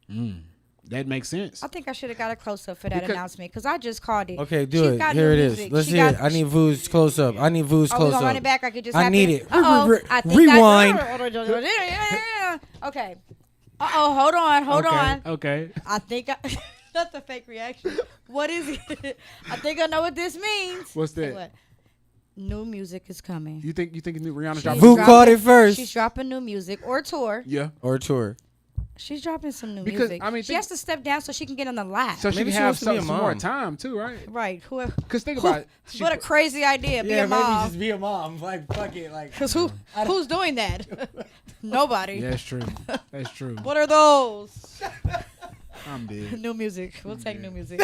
That makes sense. I think I should have got a close up for that Because- announcement because I just called it. Okay, do She's it. got Here new it is. music. Let's She see got- it. I need Voo's close up. I need Voo's Oh, we close gonna up. run it back like it just I happened? need it. Uh-oh. I think Rewind. Okay. Uh-oh. Hold on. Hold okay. on. Okay. I think I... That's a fake reaction. What is it? I think I know what this means. What's Say that? what? New music is coming. You think Rihanna's She's dropping? Voo dropping- called it first. She's dropping new music or tour. Yeah. Or tour. She's dropping some new Because, music. I mean, she think- has to step down so she can get on the lap. So she Maybe can she have wants to be a some more mom. time too, right? Right. Whoever. Because think about it. She What a crazy idea. Be a mom. be a mom. Like fuck it. Like Because who's doing that? Nobody. Yeah, that's true. That's true. What are those? I'm dead. New music. We'll take new music.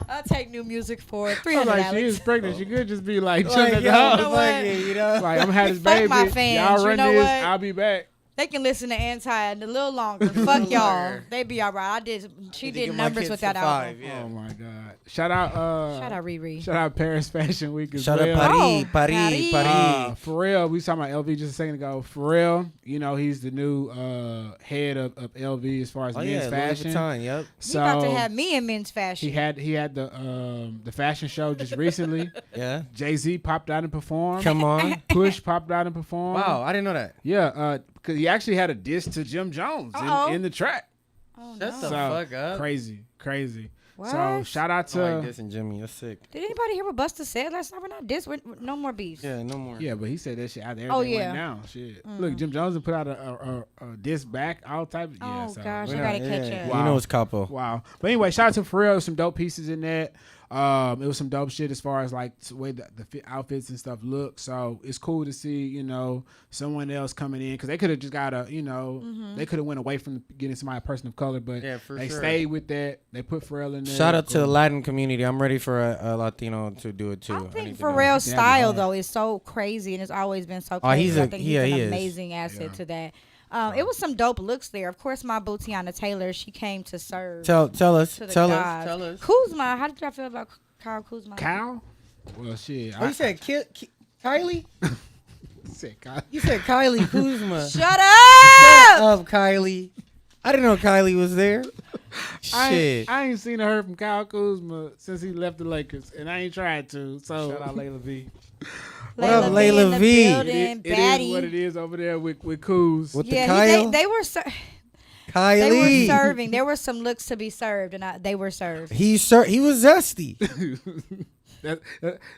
I'll take new music for I'm 300 like, she Alex. is pregnant. She could just be like, chilling like, at the yo, house. know what? you know. Like, I'm gonna have this Fuck baby. my fans, Y'all you run know this. what? I'll be back. They can listen to Anti a little longer. Fuck y'all. They be all right. She did numbers with that album. Oh my God! Shout out. Shout out Riri. Shout out Paris Fashion Week as Shout well. out Paris, Oh, Paris, Paris. Paris. Pharrell, we was talking about LV just a second ago. Pharrell, you know, he's the new head of LV as far as Oh men's yeah, Louis fashion. Vuitton. Yep. We So about to have me in men's fashion. he had the fashion show just recently. Yeah. Jay-Z popped out and performed. Come on. Push popped out and performed. Wow, I didn't know that. Yeah, because he actually had a diss to Jim Jones Uh-oh. in the track. Oh, Shut no. the So, fuck up. crazy. What? So shout out I like to this and Jimmy. That's sick. Did anybody hear what Busta said last night? We're not this. No more beefs. Yeah, no more. yeah, but he said that shit out there. Oh, Everything yeah. right now. Shit. Look, Jim Jones put out a diss back, all type. Yeah, Oh, so. gosh. We're I gotta not- catch yeah, up. Wow. You know it's capo. Wow. But anyway, shout out to Pharrell. Some dope pieces in that. It was some dope shit as far as like the way the outfits and stuff look. So it's cool to see, you know, someone else coming in because they could have just got a, you know, they could have went away from getting somebody a person of color, but Yeah, for they sure. stayed with that. They put Pharrell in there. Shout out to the Cool. Latin community. I'm ready for a Latino to do it too. I need think to know. Pharrell's Yeah, style yeah. though is so crazy and it's always been so Oh, crazy. he's I a- think yeah, he's he an is. amazing asset Yeah. to that. It was some dope looks there. Of course, my Boutiana Taylor, she came to serve Tell us. to the Tell gods. us. Tell us. Kuzma, how did y'all feel about Kyle Kuzma? Kyle? Well, shit. Oh, you said Kylie? said Kyle. You said Kylie Kuzma. Shut up! Up, Kylie. I didn't know Kylie was there. Shit. I ain't seen her from Kyle Kuzma since he left the Lakers, and I ain't tried to. So Shout out Layla B. What up, in Layla the V? building, It is baddie. what it is over there with Coos. With the Yeah, Kyle? they were Kylie. they were serving. There were some looks to be served, and they were served. He was zesty. That-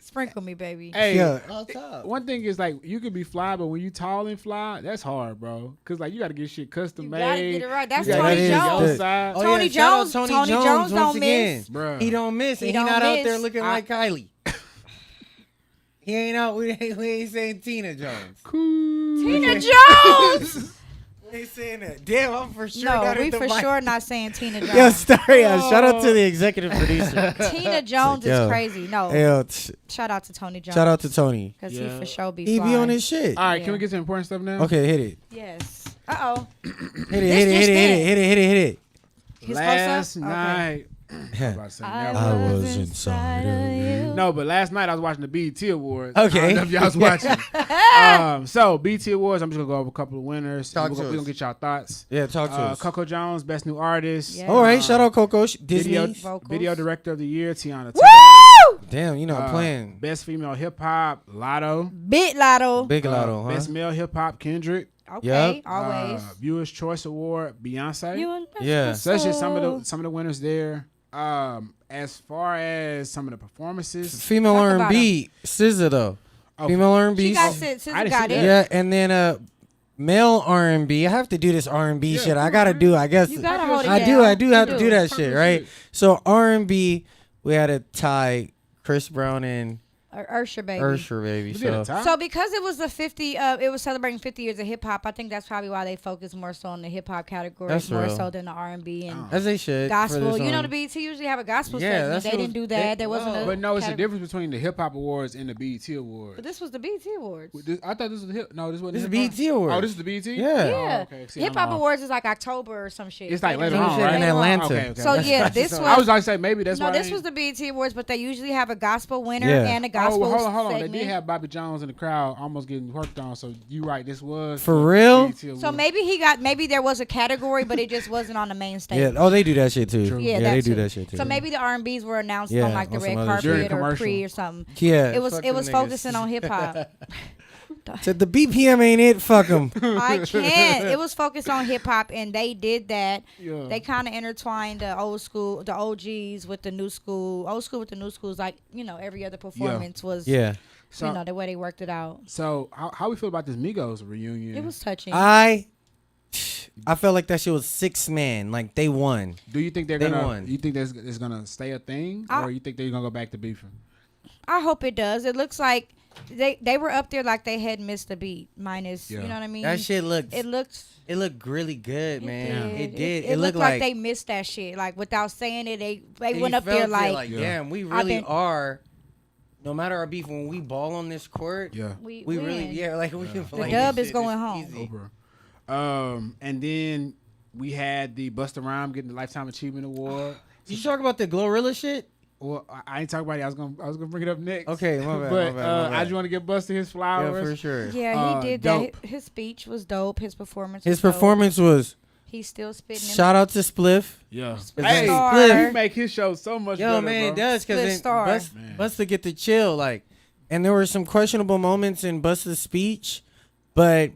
Sprinkle me, baby. hey, Yeah. On top. one thing is like you can be fly, but when you tall and fly, that's hard, bro. Cause like you got to get shit custom You made. gotta get it right. That's You gotta Tony get your Jones. side. Oh, Tony yeah, shout out Jones. Tony Jones once don't again. miss. Bruh. He don't miss, He and he don't not out there miss. looking like Kylie. He ain't out. We ain't saying Tina Jones. Cool. Tina Jones. We ain't saying that. Damn, I'm for sure. No, not we at the for mic. sure not saying Tina Jones. Yo, Starreon, shout out to the executive producer. Tina Jones Yo. is crazy. No, Yo, shout out to Tony Jones. shout out to Tony. because Yeah. he for sure be He fly. be on his shit. All right, Yeah. can we get some important stuff now? Okay, hit it. Yes. Oh. Hit it. His Last close-up? night. I was about to say, never. was inside of you. No, but last night I was watching the BET Awards. Okay. I don't know if y'all was watching. So BET Awards, I'm just gonna go over a couple of winners. Talk We're to gonna us. get y'all thoughts. Yeah, talk to us. Coco Jones, Best New Artist. Yeah. All right, shout out Coco. Disney. Vocals. Video Director of the Year, Tiana Taylor. Woo! Damn, you know, playing. Best Female Hip Hop, Lotto. Bit Lotto. Big Lotto, huh? Best Male Hip Hop, Kendrick. Okay, Yup. always. Viewers Choice Award, Beyonce. You and Yeah. So that's just some of the winners there. As far as some of the performances, Female Talk about R&B, SZA though. Oh, Female R&B. She got I SZA didn't got see it. that. Yeah, and then male R&B. I have to do this R&B Yeah, shit. I come gotta on, do. I guess You gotta hold it I down. do. I do have You to do that Talk shit, your right? shit. So R&B, we had a tie. Chris Brown and Ursher, baby. Ursher, baby. we did a So top. So because it was the 50, it was celebrating 50 years of hip hop. I think that's probably why they focused more so on the hip hop categories That's more real. so than the R&B and as they should. for gospel. this You know, one. the BET usually have a gospel Yeah, segment. that's They what didn't do was- that. they- There wasn't a. But no, it's the category. difference between the Hip Hop Awards and the BET Awards. But this was the BET Awards. I thought this was the hip. No, this wasn't. This is the hip hop? BET Awards. Oh, this is the BET. Yeah. Yeah, Oh, okay. See, Hip I'm Hop off. Awards is like October or some shit. It's like later Some on, shit right? in Atlanta. Okay, okay. So yeah, this was. I was going to say maybe that's no, why. this they was the BET Awards, but they usually have a gospel winner Yeah. and a Oh, gospel well, hold on. segment. They did have Bobby Jones in the crowd, almost getting worked on. So you right, this was For the real? BET Awards. So maybe there was a category, but it just wasn't on the main stage. Yeah. Oh, they do that shit too. True. Yeah, they that do too. that shit too. So maybe the R&Bs were announced Yeah, on like the on red some other carpet shit. During or commercial. pre or something. yeah. It was fuck it was them focusing niggas. on hip hop. Said the BPM ain't it. Fuck them. I can't. It was focused on hip hop, and they did that. Yeah. They kind of intertwined the old school, the OGs with the new school. Old school with the new schools, like every other performance was. Yeah. So, the way they worked it out. so how we feel about this Migos reunion? It was touching. I felt like that shit was 6-man. Like they won. Do you think they're They gonna? won. You think it's gonna stay a thing, or you think they're gonna go back to beefing? I hope it does. It looks like they were up there like they had missed a beat. Minus, Yeah. you know what I mean? That shit looked. It looked. It looked really good, man. It did. It looked looked like they missed that shit. Like without saying it, they you went up felt there it, like Yeah. damn, we I've really been- are. No matter our beef, when we ball on this court, Yeah. we really, win. yeah, like we The like, dub this is shit going home. easy. And then we had the Busta Rhymes getting the Lifetime Achievement Award. You talk about the Glorilla shit? Well, I ain't talking about it. I was gonna bring it up next. Okay, my bad. But my bad. I just want to give Busta his yeah, flowers. for sure. Yeah, he did dope. that. His speech was dope. His performance. His was dope. performance was. He's still spitting. Shout out to Spliff. Yeah. Hey, Hey, Star. he make his show so much Yo, better, man, bro. it does Split because star. Man. Busta get to chill, like, and there were some questionable moments in Busta's speech, but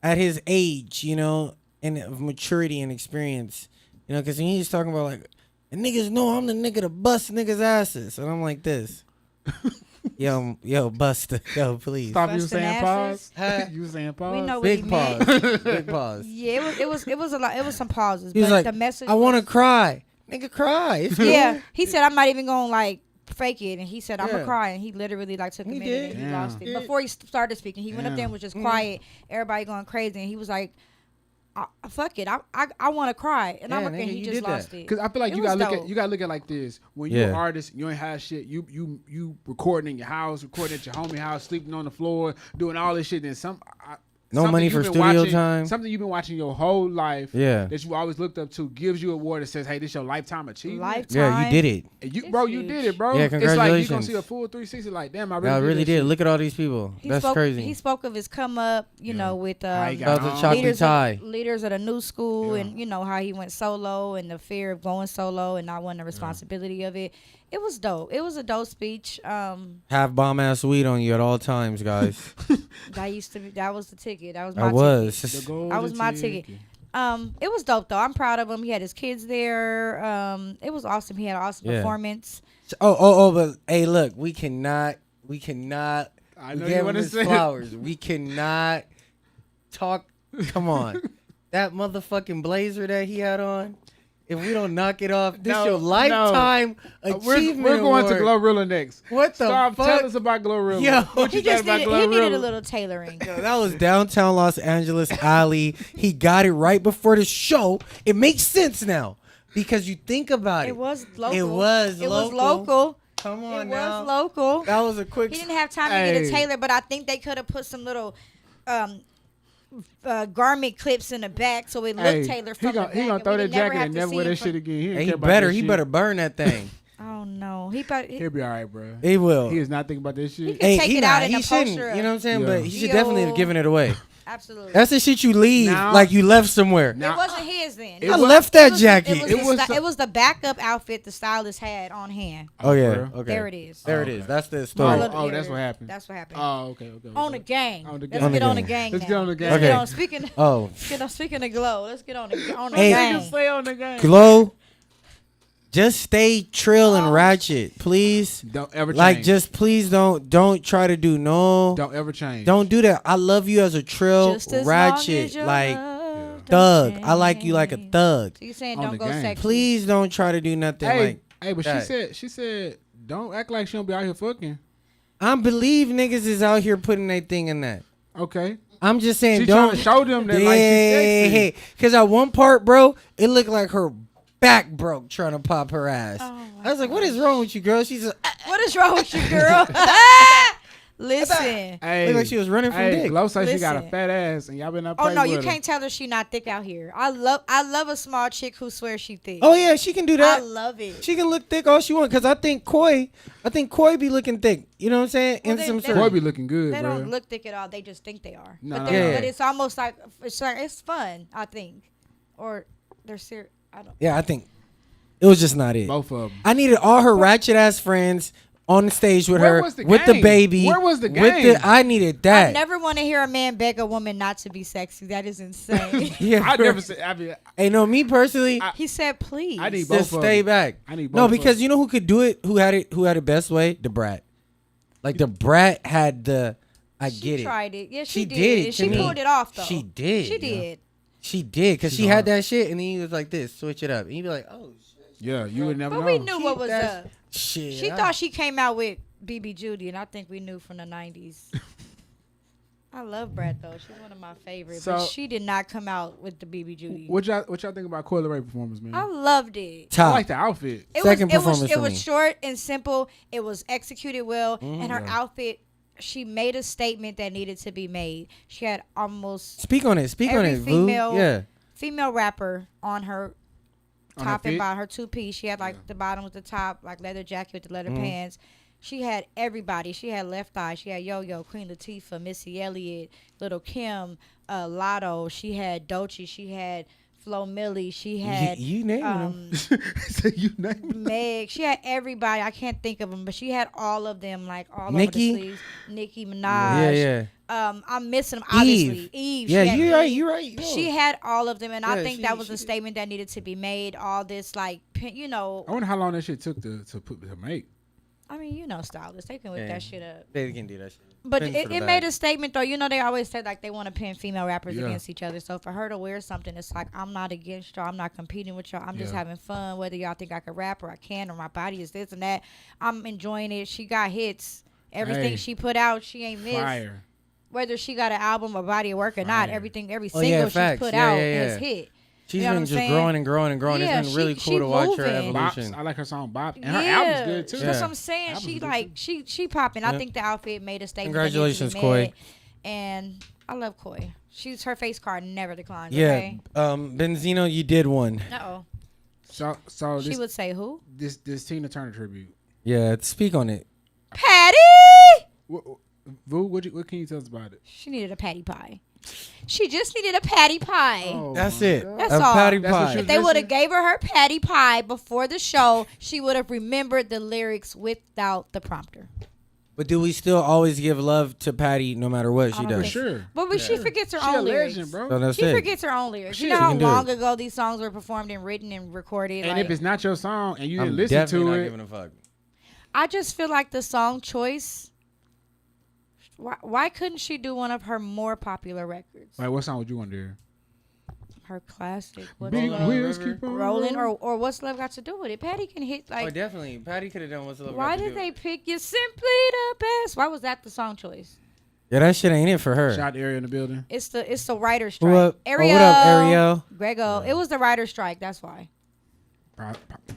at his age, and of maturity and experience, because he's talking about like, and niggas know I'm the nigga to bust niggas' asses, and I'm like this, yo, Busta, yo, please, Stop you Bustin' saying asses. pause. You saying pause. We know what big he meant. pause, big pause. Yeah, it was a lot. It was some pauses. He was but like, the message. I want to was- cry, nigga, cry. It's cool. Yeah, he said I'm not even gonna like fake it, and he said I'm Yeah. gonna cry, and he literally like took a He minute did. and he Damn. lost it Yeah. before he started speaking. He went up there and was just quiet, everybody going crazy, and he was like, "Fuck it, I want to cry," and I'm Yeah, looking, nigga, he you just did that. lost it. Cause I feel like It you was gotta look dope. at it like this. When you're Yeah. an artist, you ain't have shit. You recording in your house, recording at your homie house, sleeping on the floor, doing all this shit. Then No money for studio time. Something you've been watching your whole life. Yeah. That you always looked up to gives you an award that says, "Hey, this your lifetime achievement." Lifetime. Yeah, you did it. And you, It's bro, you huge. did it, bro. Yeah, It's like you gonna congratulations. see a full 360. Like, damn, I I really, really did. did. Look at all these people. He That's spoke, crazy. He spoke of his come up, with How he got About the home. chocolate leaders tie. leaders of the new school, Yeah. and how he went solo and the fear of going solo and not wanting the responsibility of it. It was dope. It was a dope speech. Have bomb ass weed on you at all times, guys. That was the ticket. That was my I ticket. was. That was my ticket. It was dope though. I'm proud of him. He had his kids there. It was awesome. He had an awesome performance. But hey, look, we cannot. I know we you gave want him to his say flowers. We cannot talk. Come on, that motherfucking blazer that he had on. If we don't knock it off, this your lifetime achievement We're going to award. Glorilla next. What the Stop, fuck? Tell us about Glorilla. Yo. What you thought about He Glorilla? needed a little tailoring. Yo, that was downtown Los Angeles alley. He got it right before the show. It makes sense now because you think about it. It was local. It was local. Come on It now. was local. That was a quick. He didn't have time to get a tailor, but I think they could have put some little garment clips in the back so it looked tailored from the back. He gonna throw that jacket and never wear that shit shit again. He, He better burn that thing. Oh no, He'll be all right, bro. He will. He is not thinking about this shit. Take it out in he a shouldn't. poster. You know what I'm saying? Yeah. But he should definitely have given it away. Absolutely. That's the shit you leave Now- like you left somewhere. It wasn't his then. It I was- left that It jacket. was the backup outfit the stylist had on hand. Oh yeah. bro. Okay. There it is. There it Okay. is. That's the All story. of the Oh, that's areas. what happened. That's what happened. Oh, okay. On the gang. On the Let's gang. get on the gang. gang. Let's now. get on the gang. Let's get Okay. on. Speaking. Oh, Speaking of glow, let's get on the Hey. gang. Stay on the game. Glow. Just stay trill and ratchet, please. Don't ever change. Like, just please don't try to do don't ever change. Don't do that. I love you as a trill, Just as long ratchet, as your like love thug. don't I like you like a change. thug. So you saying On don't the go gang. sexy? Please don't try to do nothing Hey, like but that. she said, don't act like she don't be out here fucking. I believe niggas is out here putting their thing in that. Okay. I'm just saying, She don't trying to show them that like she's sexy. Because at one part, bro, it looked like her back broke trying to pop her ass. Oh, I was like, what is wrong with you, girl? She's like, What is wrong with you, girl? Listen. Hey, looked like she was running from dick. Glow says she got a Listen. fat ass, and y'all been up. Oh no, you can't tell her she not thick out here. I love a small chick who swears she thick. Oh yeah, she can do I that. love it. She can look thick all she want. Cause I think Koi be looking thick. You know what I'm saying? Well, In they- some they sort. Boy of. be looking good, They bro. don't look thick at all. They just think they are. No, but, no, they're- no. but it's almost like it's fun. I think, or they're serious. I don't. Yeah, I think it was just not it. Both of them. I needed all her ratchet ass friends on the stage with Where her, was the with the gang? baby. Where was the with gang? I needed I that. never want to hear a man beg a woman not to be sexy. That is insane. Yeah, I bro. never said. I mean, Hey, no, me personally, He said, "Please." I need both just of stay them. back. I need both No, of because them. you know who could do it? Who had it best way? The brat. Like the brat had the. I She get it. tried it. Yeah, she did it. And to she me. pulled it off though. She did. She did. She did because She's she had hard. that shit, and then he was like this, switch it up, and he'd be like, oh shit. Yeah, you would never But know. we knew what was That's- up. Shit. She thought she came out with BB Judy, and I think we knew from the 90s. I love Brad though. She's one of my favorites. But So- she did not come out with the BB Judy. What y'all think about Coyle Ray performance, man? I loved it. I top. like the outfit. Second it was performance it for was me. short and simple. It was executed well, and her Yeah. outfit. She made a statement that needed to be made. She had almost Speak on it. Speak on every it, Vu. female Yeah. female rapper on her On top her and feet? bottom, her two piece. She had like the bottom with the top, like leather jacket with the leather Mm-hmm. pants. She had everybody. She had Left Eye. She had Yo Yo, Queen Latifah, Missy Elliott, Little Kim, Lotto. She had Doechii. She had Flo Milli. She had You naming them. So you name it. Meg. She had everybody. I can't think of them, but she had all of them, like all Nicki? over the sleeves. Nicki Minaj. Yeah, yeah. I'm missing them, obviously. Eve. Yeah, she had you're right. Eve. You're right. Yo. She had all of them, and I Yeah, think she- that was a she- statement that needed to be made. All this, like, you know, I wonder how long that shit took to make. I mean, you know, stylists, they can whip Yeah. that shit up. They can do that shit. But Pin it, for the it bag. made a statement, though. You know, they always say, like, they want to pin female rappers Yeah. against each other. So for her to wear something, it's like, I'm not against y'all. I'm not competing with y'all. I'm just Yeah. having fun. Whether y'all think I can rap or I can or my body is this and that, I'm enjoying it. She got hits. Everything Hey. she put out, she ain't missed. Fire. Whether she got an album or body of work or not, Fire. every Oh, single yeah, she's facts. put Yeah, out yeah, has yeah. hit. She's You know what been I'm just saying? growing and growing and growing. Yeah, It's been really she cool to watch her moving. evolution. Bops. I like her song Bop. And her album's good too. That's Yeah. what I'm saying. Album's She good, like she popping. I Yeah. think the outfit made a statement. Congratulations, that needed to be Koi. made. And I love Koi. She's her face card never declines. Yeah. Okay? Benzino, you did one. Uh-oh. So She this would say who? this Tina Turner tribute. Yeah, speak on it. Patty. Vu, what can you tell us about it? She needed a patty pie. She just needed a patty pie. Oh, That's my it. God. That's a all. patty That's what pie. she If they would have missing? gave her patty pie before the show, she would have remembered the lyrics without the prompter. But do we still always give love to Patty no matter what she don't does? think Sure. But she forgets her She a own lyrics. legend, bro. So that's She it. forgets her own lyrics. You Shit. know She how can do long it. ago these songs were performed and written and recorded? And like, if it's not your song and you I'm didn't listen definitely to not it, giving a fuck. I just feel like the song choice. Why couldn't she do one of her more popular records? like, what song would you want to hear? Her classic. What's Big Love? wheels River. keep on Rolling or What's Love got to do with it? Patty can hit Oh, like. definitely. Patty could have done what's love. Why Got to did Do. they pick You Simply the Best? Why was that the song choice? Yeah, that shit ain't it for her. Shout out to Area in the building. It's the writer's Who strike. up? Ariel. Oh, what up, Ariel? Grego. It was the writer's strike. That's why.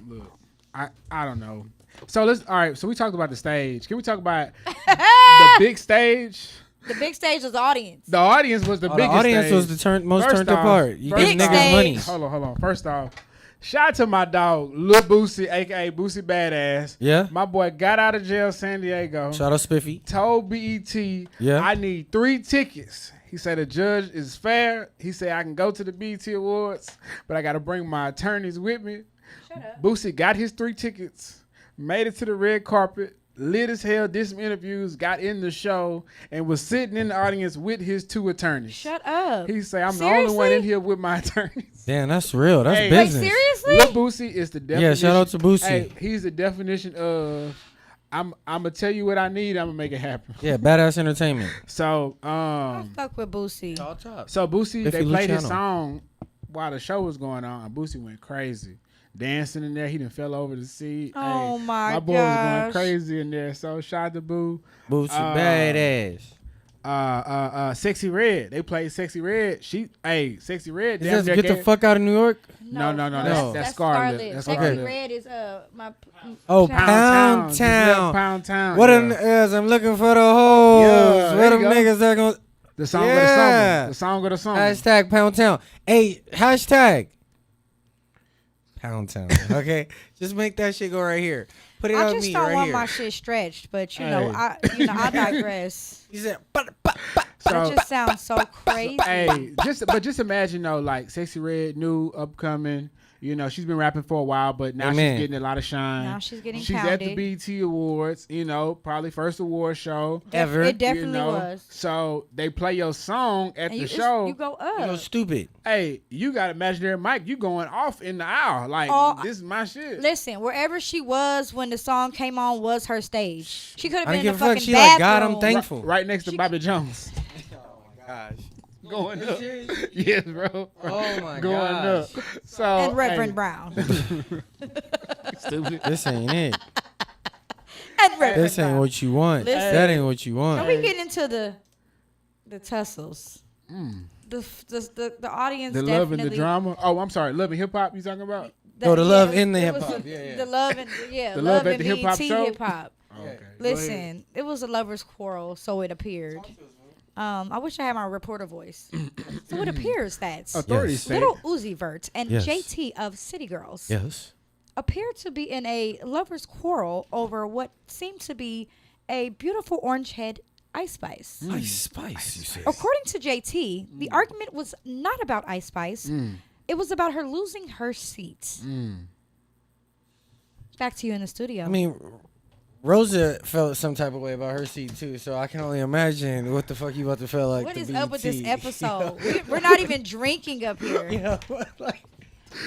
Look, I don't know. So all right. So we talked about the stage. Can we talk about the big stage? The big stage was the audience. The audience was the Oh, the biggest audience stage. was the most First turned up off- part. You first give Big niggas stage. money. Hold on. First off, shout out to my dog, Lil Boosie, aka Boosie Badass. Yeah. My boy got out of jail, San Diego. Shout out Spiffy. Told BET, Yeah. I need 3 tickets. He said the judge is fair. He said I can go to the BET Awards, but I got to bring my attorneys with me. Shut up. Boosie got his 3 tickets, made it to the red carpet, lit as hell, did some interviews, got in the show, and was sitting in the audience with his 2 attorneys. Shut up. He said, I'm the only one Seriously? in here with my attorneys. Damn, that's real. That's Hey. Wait, business. seriously? Lil Boosie is the definition. Yeah, shout out to Boosie. Hey, he's the definition of I'm gonna tell you what I need. I'm gonna make it happen. Yeah, badass entertainment. So I fuck with Boosie. so Boosie, Biffy they played his Luciano. song while the show was going on, and Boosie went crazy, dancing in there. He done fell over the seat. Oh, Hey, my boy was going gosh. crazy in there. So shout out to Boo. Boosie badass. Sexy Red. They played Sexy Red. Sexy Red. Is damn that near get the gave- fuck out of New York? No. No. That's Scarlet. That's Sexy Scarlet. Red is my. Oh, Pound Just Pound left Town. Pound Town. What yeah. an ass. I'm looking for the hoes. Yeah, Where there them you go. niggas that gonna The song of Yeah. the summer. The song of the summer. hashtag Pound Town. Hey, hashtag Pound Town. Okay, just make that shit go right here. Put it I on just me don't right want here. my shit stretched, but Hey. I digress. He said, That just sounds so crazy. Hey, just imagine though, like Sexy Red, new upcoming. You know, she's been rapping for a while, but now Amen. she's getting a lot of shine. Now she's getting She's pounded. at the BET Awards. You know, probably first award show. ever. It definitely you know? was. So they play your song at And the you show. You go You know, up. stupid. Hey, you got imaginary mic. You going off in the aisle like Oh, this is my shit. Listen, wherever she was when the song came on was her stage. She could have I been don't in give the a fuck. fucking She like, God, bathroom. I'm thankful. Right next to Bobby Jones. Gosh. Going up. Yes, bro. Oh my Going gosh. up. So And Reverend hey, Brown. Stupid. This ain't it. And Reverend This ain't Brown. what you want. Listen. That ain't what you Can want. we get into the tussles? The audience The definitely. love and the drama. Oh, I'm sorry. Love and hip hop. You talking about? Oh, the love in the it was hip-hop. the- Yeah, yeah. The love and The love love at and the hip-hop BET show? hip hop. Oh, okay. Listen, it was a lover's quarrel, so it appeared. I wish I had my reporter voice. So it appears that Authorities Yes. say. Little Uzi Vert and Yes. JT of City Girls Yes. appear to be in a lover's quarrel over what seemed to be a beautiful orange head Ice Spice. Ice Spice, you say. According to JT, the argument was not about Ice Spice. It was about her losing her seat. Back to you in the studio. I mean, Rosa felt some type of way about her seat too, so I can only imagine what the fuck you about to feel like. what to is up with this BT. episode? We're not even drinking up here. You know, like,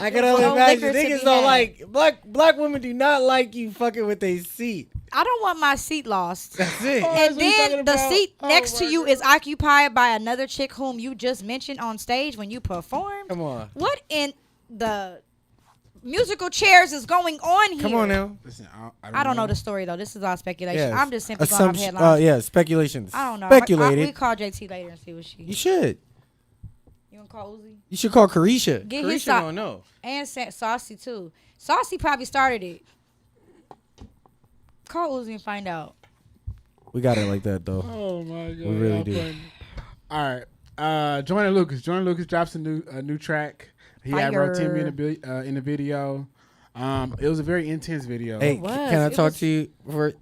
I can only No imagine liquor to niggas be don't had. like black women do not like you fucking with their seat. I don't want my seat lost. That's it. Oh, And what you talking then the about? seat Oh next to my you is occupied by another chick whom you just mentioned on stage when you performed. Come on. What in the musical chairs is going on here? Come on now. Listen, I don't know the story though. This is all speculation. Yes. I'm just simply going off Assumption- headlines. yeah, speculations. I don't know. Speculated. We call JT later and see what she. You should. You gonna call Uzi? You should call Carisha. Get his Carisha so- don't know. And Saucy too. Saucy probably started it. Call Uzi and find out. We got it like that though. Oh my god. We really y'all do. funny. All right. Jordan Lucas. Jordan Lucas drops a new track. He had Fire. Rotimi in the video. It was a very intense video. Hey, was. can I It talk was- to you for?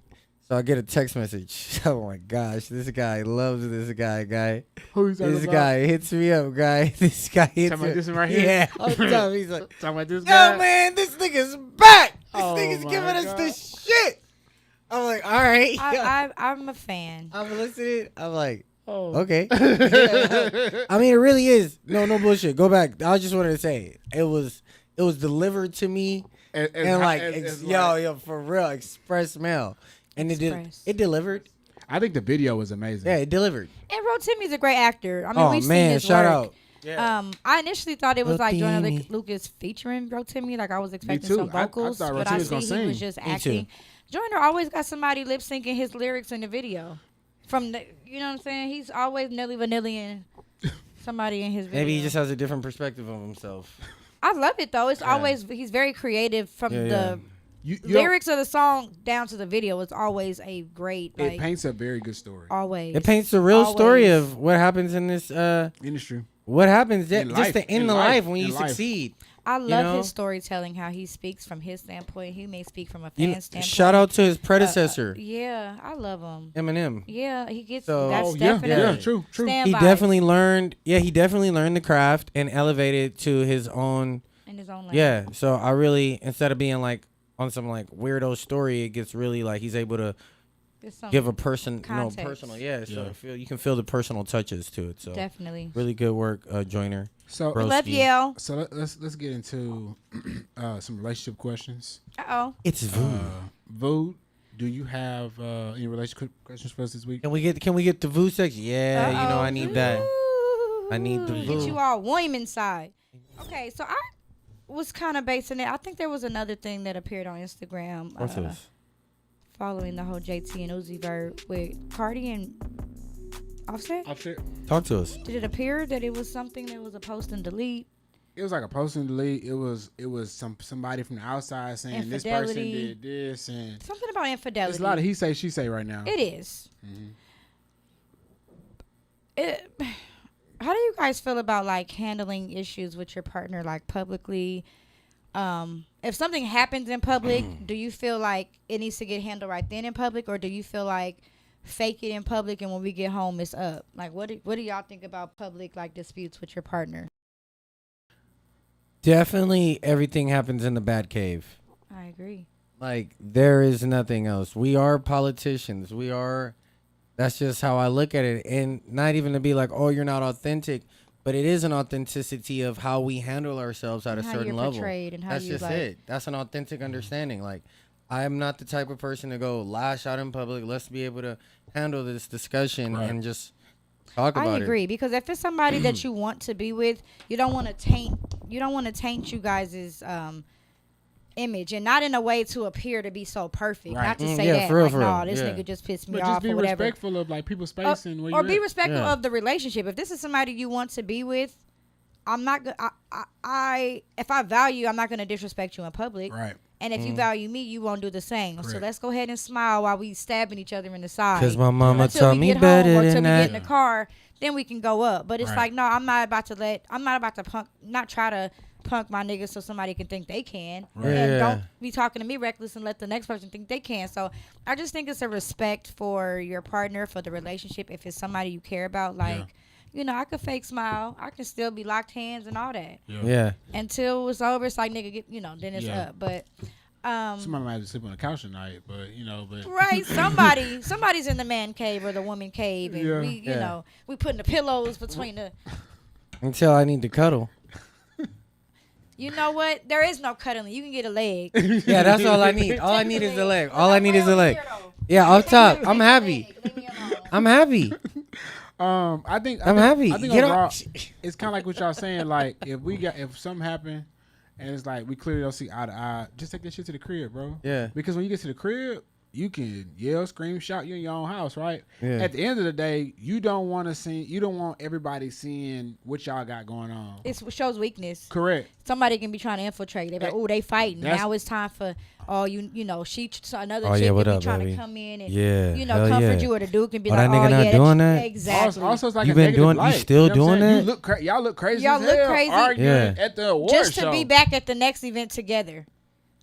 So I get a text message. Oh my gosh, this guy loves this guy. Who you talking This about? guy hits me up, guy. This guy hits Talking me about this one right here? Yeah, all the time. He's like, Talking about this yo, guy? man, this nigga's back. This Oh nigga's my giving us God. the shit. I'm like, all right. I'm a fan. I'm listening. I'm like, Oh. okay. I mean, it really is. No bullshit. Go back. I just wanted to say it was delivered to me and like, yo, for real, express mail, and Express. it delivered. I think the video was amazing. Yeah, it delivered. And Rotimi's a great actor. I mean, Oh we've seen man, his shout work. out. Yeah. I initially thought it was like Joyner Rotimi. Lucas featuring Rotimi. Like I was expecting too. some I vocals, thought but I Rotimi was see gonna he sing. was just Me too. acting. Joyner always got somebody lip syncing his lyrics in the video. From the, you know what I'm saying? He's always Nelly Vanillian somebody in his video. Maybe he just has a different perspective of himself. I love it though. It's Yeah. always he's very creative from Yeah, the You lyrics of the song down to the video. It's always a great It like paints a very good story. always. It paints the real story Always. of what happens in this. Industry. What happens In just life. to end In the life. life when you In life. succeed. I love know? his storytelling, how he speaks from his standpoint. He may speak from a You fan know, standpoint. shout out to his predecessor, Yeah, I love him. Eminem. Yeah, he gets So- that's Oh yeah, definitely yeah, true. stand He by definitely learned. Yeah, he definitely learned the craft and elevated to his own. in his own lane. Yeah. So I really, instead of being like on some like weirdo story, it gets really like he's able to There's some give a person, context. personal. Yeah. So Yeah. you can feel the personal touches to it. So definitely. really good work, Joyner. So Bro. Love Broski. Yale. so let's get into some relationship questions. Oh, It's Vu. Vood, do you have any relationship questions for us this week? Can we get the Vu section? Yeah, you know I need that. I need the Get Vu. you all warm inside. Okay, so I was kind of basing it. I think there was another thing that appeared on Instagram What's this? following the whole JT and Uzi verb with Cardi and Offset. Talk to us. Did it appear that it was something that was a post and delete? It was like a post and delete. It was somebody from the outside saying this person Infidelity. did this, and Something about infidelity. there's a lot of he say she say right now. It is. How do you guys feel about like handling issues with your partner like publicly? If something happens in public, do you feel like it needs to get handled right then in public, or do you feel like fake it in public and when we get home it's up? Like what do y'all think about public like disputes with your partner? Definitely everything happens in the bad cave. I agree. Like there is nothing else. We are politicians. That's just how I look at it. And not even to be like, oh, you're not authentic, but it is an authenticity of how we handle ourselves at And a how certain you're level. portrayed and how That's you, just like- it. That's an authentic understanding. Like I am not the type of person to go lash out in public. Let's be able to handle this discussion Right. and just talk about I it. agree because if it's somebody that you want to be with, you don't want to taint you guys' image, and not in a way to appear to be so perfect. Right. Not to say Yeah, that for real, like, for real. no, this Yeah. nigga just pissed me But off just be or whatever. respectful of like people's space and where Or you be at. respectful Yeah. of the relationship. If this is somebody you want to be with, I'm not gonna. If I value, I'm not gonna disrespect you in public. Right. And if you value me, you won't do the same. So Correct. let's go ahead and smile while we stabbing each other in the side. Because my mama Until taught we me get better home or than until we that. get in the car, then we can go up. But it's Right. like, no, I'm not about to not try to punk my niggas so somebody can think they can. Right. And Yeah. don't be talking to me reckless and let the next person think they can. So I just think it's a respect for your partner, for the relationship. If it's somebody you care about, like, you know, I could fake smile. I can still be locked hands and all that. Yeah. Until it's over, it's like, nigga, get, you know, then it's Yeah. up. But, Somebody might have to sleep on the couch tonight, but you know, but right, somebody's in the man cave or the woman cave, and Yeah. we, you Yeah. know, we putting the pillows between the. Until I need to cuddle. You know what? There is no cuddling. You can get a leg. Yeah, that's all I need. All I need is the leg. All I need is the leg. Yeah, off top. I'm happy. I'm happy. I think I'm happy. I think Get overall, on. it's kind of like what y'all saying. Like if something happened and it's like we clearly don't see eye to eye, just take that shit to the crib, bro. Yeah. Because when you get to the crib, you can yell, scream, shout. You in your own house, right? Yeah. At the end of the day, you don't want everybody seeing what y'all got going on. It shows weakness. Correct. Somebody can be trying to infiltrate. They be like, oh, they fighting. That's- Now it's time for you know, another Oh, chick yeah, can what be up, trying baby? to come in and Yeah, you know, hell comfort yeah. you, or the dude can be Oh, like, that nigga not doing that? Exactly. Also, it's like You a been negative doing- you light. still know what I'm doing saying? that? Y'all look crazy. Y'all as look hell, crazy. arguing Yeah. at the award just show. to be back at the next event together.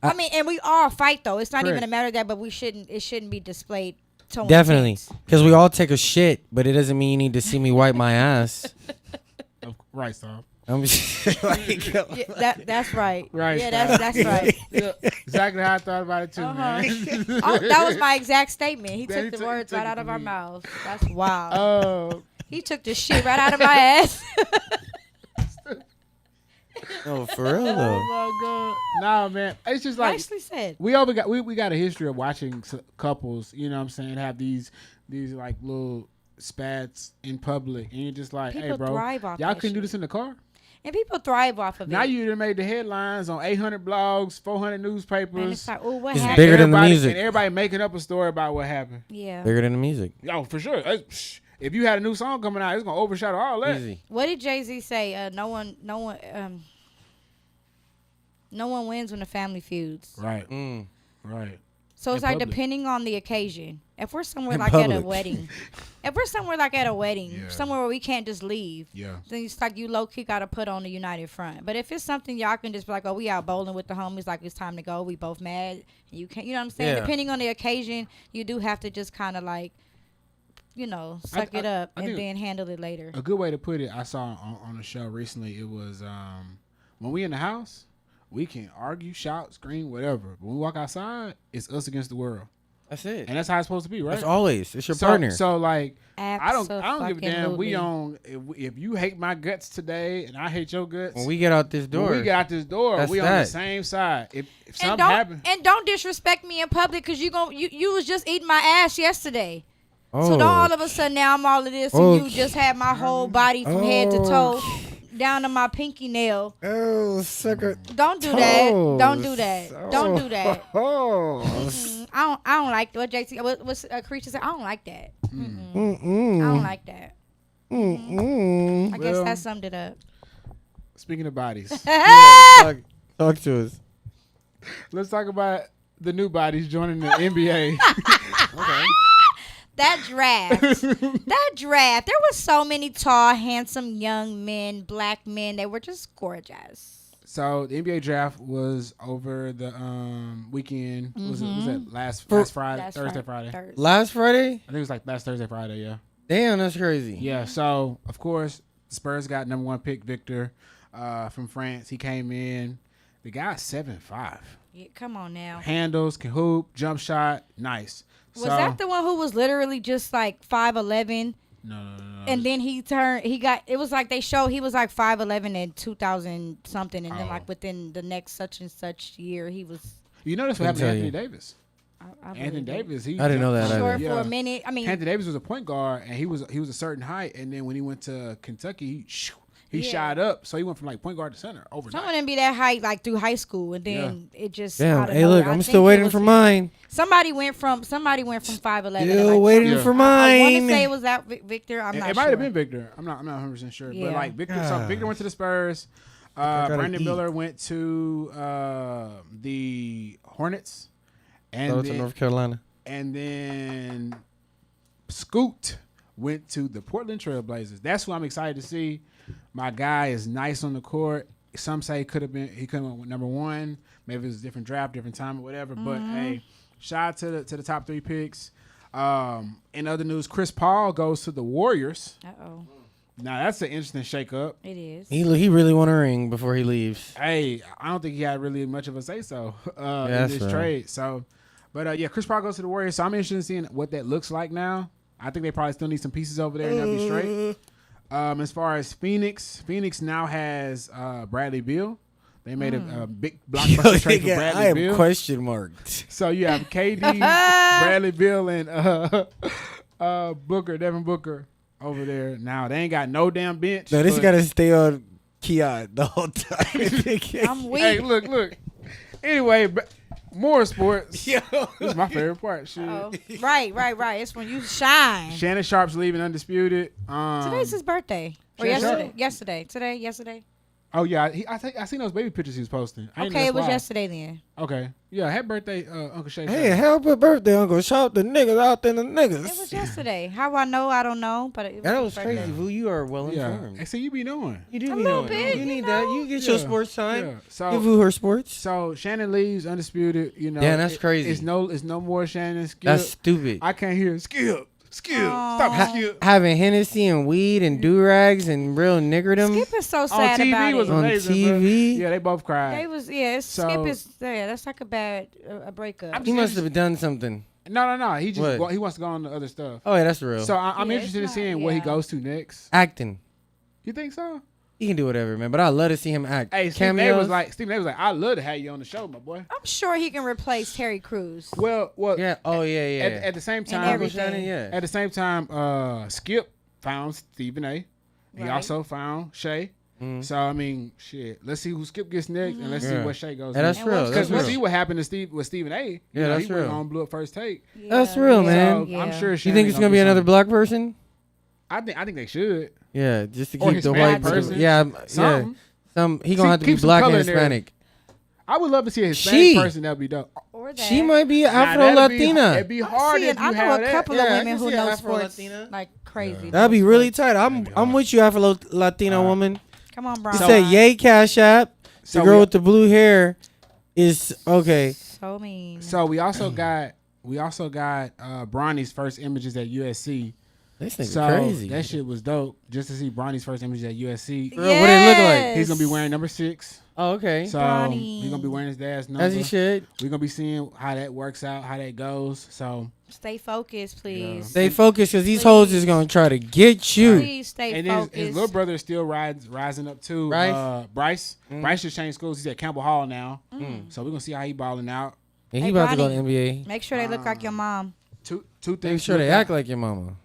I mean, and we all fight though. It's not Correct. even a matter of that, but it shouldn't be displayed. So Definitely, intense. because we all take a shit, but it doesn't mean you need to see me wipe my ass. Right, so. I'm just like, Yeah, that's right. Right. Yeah, that's right. Yeah, exactly how I thought about it too, man. Oh, that was my exact statement. He Yeah, took the words right it out of from our me. mouths. That's wild. Oh, He took the shit right out of my ass. no, for real though. oh my god. Nah, man. It's just like Nicely said. we got a history of watching couples, you know what I'm saying, have these like little spats in public, and you're just like, hey, People bro, thrive off y'all that couldn't do shit. this in the car. And people thrive off of Now it. you done made the headlines on 800 blogs, 400 And newspapers. it's like, oh, what It's happened? bigger than the Everybody- music. And everybody making up a story about what happened. Yeah. Bigger than the music. Yo, for sure. If you had a new song coming out, it's gonna overshadow all that. Easy. What did Jay-Z say? No one wins when the family feuds. Right, Mm. right. So it's In like public. depending on the occasion. If we're somewhere In like at a public. wedding, Yeah. somewhere where we can't just leave, Yeah. then it's like you low key gotta put on the united front. But if it's something y'all can just be like, oh, we out bowling with the homies, like it's time to go, we both mad, and you can't, you know what I'm saying? Yeah. Depending on the occasion, you do have to just kind of like, suck it up I and think- then handle it later. A good way to put it, I saw on a show recently. It was when we in the house, we can argue, shout, scream, whatever. But when we walk outside, it's us against the world, That's it. and that's how it's supposed to be, right? That's always. It's your so, partner. So like, I don't give a damn. Abso-fucking-lutely. We on if you hate my guts today and I hate your guts. when we get out this door, When we get out this door, That's we on the that. same side. If And something don't happens, don't disrespect me in public because you was just eating my ass yesterday. oh, So don't all of a sudden now I'm all of this and you Okay. just had my whole body from head to toe down to my pinky nail. oh, sucker. Don't do that. Toes. Don't do that. Don't do that. Oh, I don't like what JT. What's a creature said? I don't like that. I mm-mm. don't like that. Mm-mm. I guess Well, that summed it up. speaking of bodies, Talk to us. let's talk about the new bodies joining the NBA. That draft. There were so many tall, handsome young men, black men. They were just gorgeous. So the NBA draft was over the weekend. Was that last Friday, That's Thursday, right. Friday? Thursday. Last Friday? I think it was like last Thursday, Friday. Yeah. Damn, that's crazy. Yeah. So of course, the Spurs got number 1 pick Victor from France. He came in. The guy's 7'5". Yeah, come on now. Handles, can hoop, jump shot, nice. Was that the one who was literally just like 5'11"? No. And then it was like they showed he was like 5'11" in 2000 something. And then Oh. like within the next such and such year, he was. You notice what happened to tell Anthony you. Davis? I Anthony believe it. Davis. He I didn't know that either. Short Yeah. for a minute. I mean, Anthony Davis was a point guard, and he was a certain height. And then when he went to Kentucky, he Yeah. shot up. So he went from like point guard to center overnight. some of them be that height like through high school, and then it just. Damn. out of Hey, look, nowhere. I I'm think still it waiting was for him. mine. Somebody went from 5'11". Still like, waiting Yeah. for I want to mine. say it was that Victor. I'm It not might sure. have been Victor. I'm not 100% sure. Yeah. But like Victor, so Gosh. Victor went to the Spurs. gotta Brandon eat. Miller went to the Hornets, and Go to then, North Carolina. and then Scoot went to the Portland Trail Blazers. That's who I'm excited to see. My guy is nice on the court. Some say he could have went with number 1. Maybe it was a different draft, different time, or whatever. But hey, shout out to the top 3 picks. In other news, Chris Paul goes to the Warriors. Uh-oh. Now that's an interesting shakeup. It is. He really won a ring before he leaves. Hey, I don't think he had really much of a say so in that's this right. trade. So, but yeah, Chris Paul goes to the Warriors. So I'm interested in seeing what that looks like now. I think they probably still need some pieces over there and they'll be straight. As far as Phoenix now has Bradley Beal. They made a big blockbuster trade for Bradley I am Beal. question marked. So you have KD, Bradley Beal, and Devin Booker over there. Now they ain't got no damn bench. No, this but- got to stay on Keon the whole time. I'm weak. Hey, look. Anyway, more sports. Yo. This is my favorite part. Shit. Oh. Right. It's when you shine. Shannon Sharp's leaving undisputed. Today's his birthday. Or Shannon Sharp? yesterday. Today. Oh yeah, I seen those baby pictures he was posting. I didn't know Okay, it that's was why. yesterday then. Okay, yeah, happy birthday, Uncle Shay. Hey, happy birthday, Uncle. Shout the niggas out there, the niggas. It was yesterday. How I know, I don't know, but it was That his was birthday. crazy, Vu. You are well Yeah, informed. hey, see, you be knowing. You do A be little knowing. bit, You you need know? that. You get your Yeah, sports time. Yeah. Give So, Vu her sports. so Shannon leaves undisputed. You know, Yeah, that's crazy. It's no more Shannon. Skip. That's stupid. I can't hear Skip. Aw. Stop Skip. Having Hennessy and weed and do-rags and real niggerdom Skip is so On sad TV about was it. on amazing. TV. Bro. Yeah, they both cried. They was Skip So- is there. That's like a bad a breakup. He must have done something. No. He just What? he wants to go on to other stuff. Oh, yeah, that's real. So I'm Yeah, interested in it's not- seeing where he yeah. goes to next. Acting. You think so? He can do whatever, man. But I love to see him act. Hey, Stephen A. Cameos. was like, I'd love to have you on the show, my boy. I'm sure he can replace Terry Crews. Well, Yeah. Oh, yeah. at the same And time, everything. Shannon, yeah. at the same time, Skip found Stephen A. He Right. also found Shay. Mhm. So I mean, shit. Let's see who Skip gets next, and let's see Yeah. where Shay goes. Yeah, that's And real. what's- That's Because we'll real. see what happened to Stephen A. You Yeah, know, that's he went real. on Blew Up First Take. That's real, man. So I'm sure. You Shannon think it's gonna be do another something. black person? I think they should. Yeah, just to Or keep the Hispanic white person. Yeah, Something. He gonna have to be keep some black color and in there. Hispanic. I would love to see a Hispanic She. person. That'd be dope. Or that. She might be Nah, Afro that'd be- Latina. It'd be hard if you I know have a that. couple Yeah, I of can women who see know Afro-Latina. sports like crazy. That'd be know really sports. tight. I'm with you, Afro Latina woman. Come on, bro. You said yay, Cash App. So The girl we- with the blue hair is okay. So mean. So we also got Bronny's first images at USC. This nigga So crazy. that shit was dope. Just to see Bronny's first images at USC. Bro, what it look like? He's gonna be wearing number 6. Oh, okay. So Bronny. he's gonna be wearing his dad's number. As he should. We're gonna be seeing how that works out, how that goes. So Stay focused, please. Stay focused because these Please. hoes is gonna try to get you. Please stay and then focused. his little brother is still rising up too. Bryce? Bryce. Mm. Bryce just changed schools. He's at Campbell Hall now. Mm. So we're gonna see how he balling out. And he Hey, about to go to Bronny. NBA. Make sure they look like your mom. Two things. Make sure to they look act like your mama.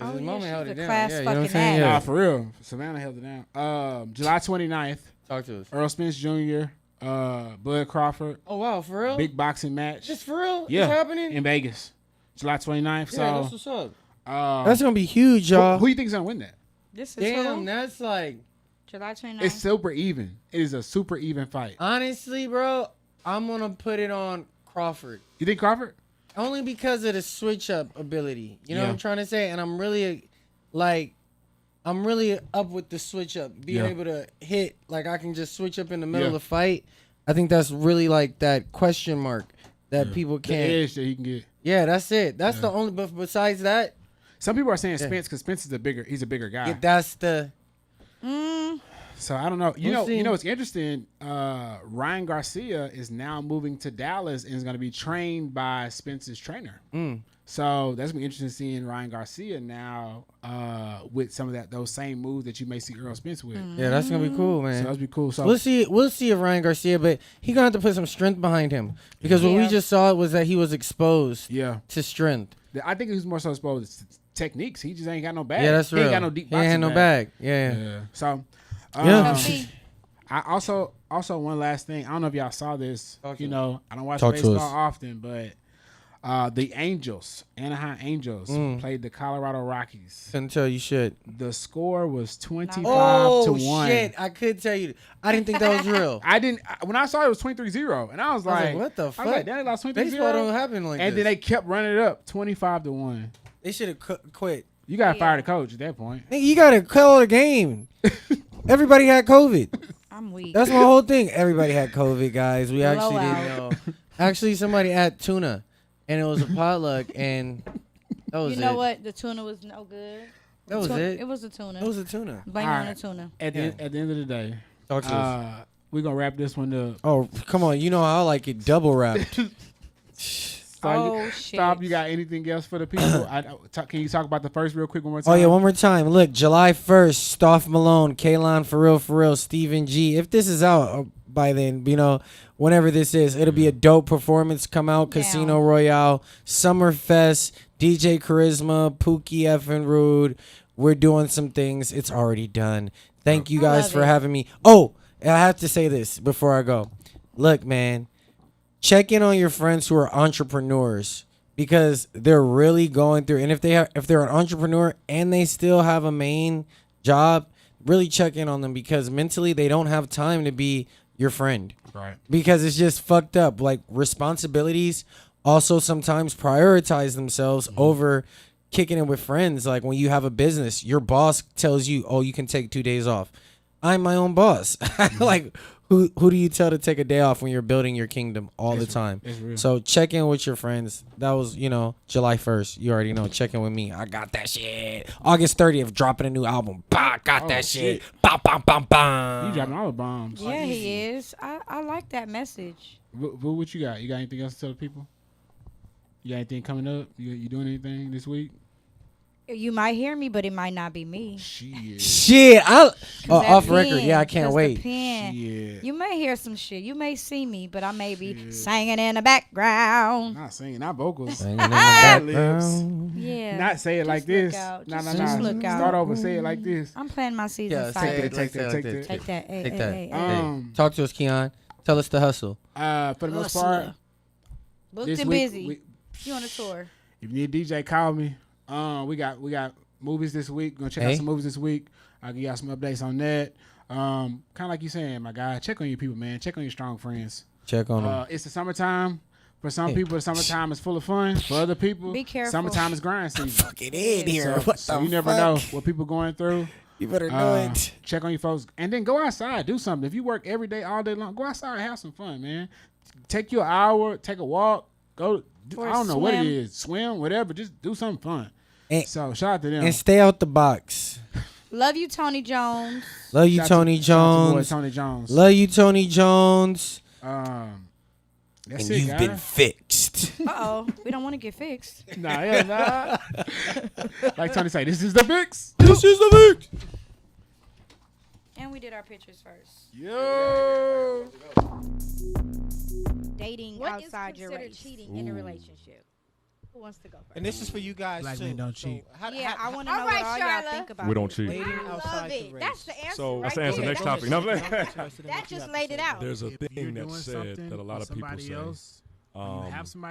Oh, His yeah, mama she's held a it down. class Yeah, you know what I'm fucking saying? act. Nah, Yeah. for real. Savannah held it down. July 29th, Talk to us. Earl Spence Jr., Bud Crawford, Oh wow, for real? big boxing match. Just for real? Yeah, It's happening? in Vegas, July 29th. Yeah, that's So, what's up. uh, That's gonna be huge, y'all. who you think's gonna win that? This is Damn, who? that's like July 29th. It's super even. It is a super even fight. honestly, bro. I'm gonna put it on Crawford. You think Crawford? Only because of the switch up ability. You know Yeah. what I'm trying to say? And I'm really up with the switch up. Being Yeah. able to hit, like I can just switch up in the middle Yeah. of the fight. I think that's really like that question mark that people The can't. edge that he can get. Yeah, that's it. That's the only, but besides that, Some people are saying Spence because Spence is he's a bigger guy. yeah, that's the, So I don't know. You We'll know, see. you know what's interesting? Ryan Garcia is now moving to Dallas and is going to be trained by Spence's trainer. So that's gonna be interesting seeing Ryan Garcia now with some of those same moves that you may see Earl Spence with. yeah, that's going to be cool, So man. that'd be cool. So We'll see if Ryan Garcia, but he gonna have to put some strength behind him because what we Yeah. just saw was that he was exposed yeah, to strength. I think he's more so exposed to techniques. He just ain't got no bag. Yeah, that's he real. ain't got no deep He ain't boxing had no bag. Yeah. Yeah. So Yeah. See, I also one last thing. I don't know if y'all saw this. Talk to You us. know, I don't watch Talk to baseball us. often, but the Anaheim Angels played the Colorado Rockies. Couldn't tell you shit. The score was 25 Oh to 1. shit! I could tell you. I didn't think that was real. When I saw it was 23-0 and I was I was like, like, what the I was fuck? like, they lost 23-0. Baseball don't happen like And this. then they kept running it up 25 to 1. They should have quit. You got to Yeah. fire the coach at that point. Nigga, you gotta call the game. Everybody had COVID. I'm weak. That's my whole thing. Everybody had COVID, guys. We actually Blowout. didn't know. Actually, somebody had tuna, and it was a potluck, and that was you know it. what? The tuna was no good. That was it. It was a tuna. It was a tuna. Blame it on the Alright. tuna. At the end of the day, Talk to us. we're going to wrap this one up. Oh, come on. You know how I like it double wrapped. Oh, shit. Stop. You got anything else for the people? Can you talk about the first real quick one more time? Oh, yeah, one more time. Look, July 1st, Stophe Malone, Kalon for real, Stephen G. If this is out by then, you know, whenever this is, it'll be a dope performance. Come out, Down. Casino Royale, Summerfest, DJ Charisma, Pookie effing Rude. We're doing some things. It's already done. Thank you I guys love for it. having me. Oh, I have to say this before I go. Look, man, check in on your friends who are entrepreneurs because they're really going through. And if they're an entrepreneur and they still have a main job, really check in on them because mentally they don't have time to be your friend. Right. Because it's just fucked up. Like responsibilities also sometimes prioritize themselves over kicking it with friends. Like when you have a business, your boss tells you, "Oh, you can take 2 days off." I'm my own boss. Like who do you tell to take a day off when you're building your kingdom all the time? It's real. So check in with your friends. That was, July 1st. You already know. Check in with me. I got that shit. August 30th, dropping a new album. Bah, got that shit. Bam, bam, bam, bam. You dropping all the bombs. Yeah, he is. I like that message. What you got? You got anything else to tell the people? You got anything coming up? You doing anything this week? You might hear me, but it might not be me. Shit. Off record. Pen, Yeah, I can't wait. Shit. You may hear some shit. You may see me, but I may be singing in the background. Not singing, not vocals. Singing in the background. Yeah. Not say it like Just look this. out. No, Just look out. Start over. Say it like this. I'm playing my season Yeah, 5. take that. Take that. Hey, Take hey, that. hey, Hey, talk to us, Keon. Tell us the hustle. For the most part, Booked this and week, busy. You on a tour. if you need a DJ, call me. We got movies this week. Gonna check out some movies this week. I'll give y'all some updates on that. Kind of like you saying, my guy. Check on your people, man. Check on your strong friends. Check on them. It's the summertime. For some people, the summertime is full of fun. For other people, Be careful. summertime is grind season. Fucking in here. So you never know what people going through. You better know it. Check on your folks, and then go outside, do something. If you work every day, all day long, go outside and have some fun, man. Take you an hour, take a walk, go. Or I don't know what it swim. is, swim, whatever. Just do something fun. And- So shout out to them. And stay out the box. Love you, Tony Jones. Love you, Shout out Tony to- shout out to boy Jones. Tony Jones. Love you, Tony Jones. That's And it, you've guys. been fixed. Uh-oh. We don't want to get fixed. Nah. Like Tony say, this is the fix. This is the fix. And we did our pictures first. Yo. Dating What is outside your considered race cheating in a relationship. Who wants to go first? And this is for you guys Black too. men don't cheat. Yeah, I want to know All what right, all y'all Charlotte. think about We don't this. cheat. Dating I love outside the it. race. That's the answer. So right that's the answer. there. Next That's topic. No, I'm saying. That just laid it out. There's a If you're thing doing that's said something that a lot for of people somebody say. else, when you have somebody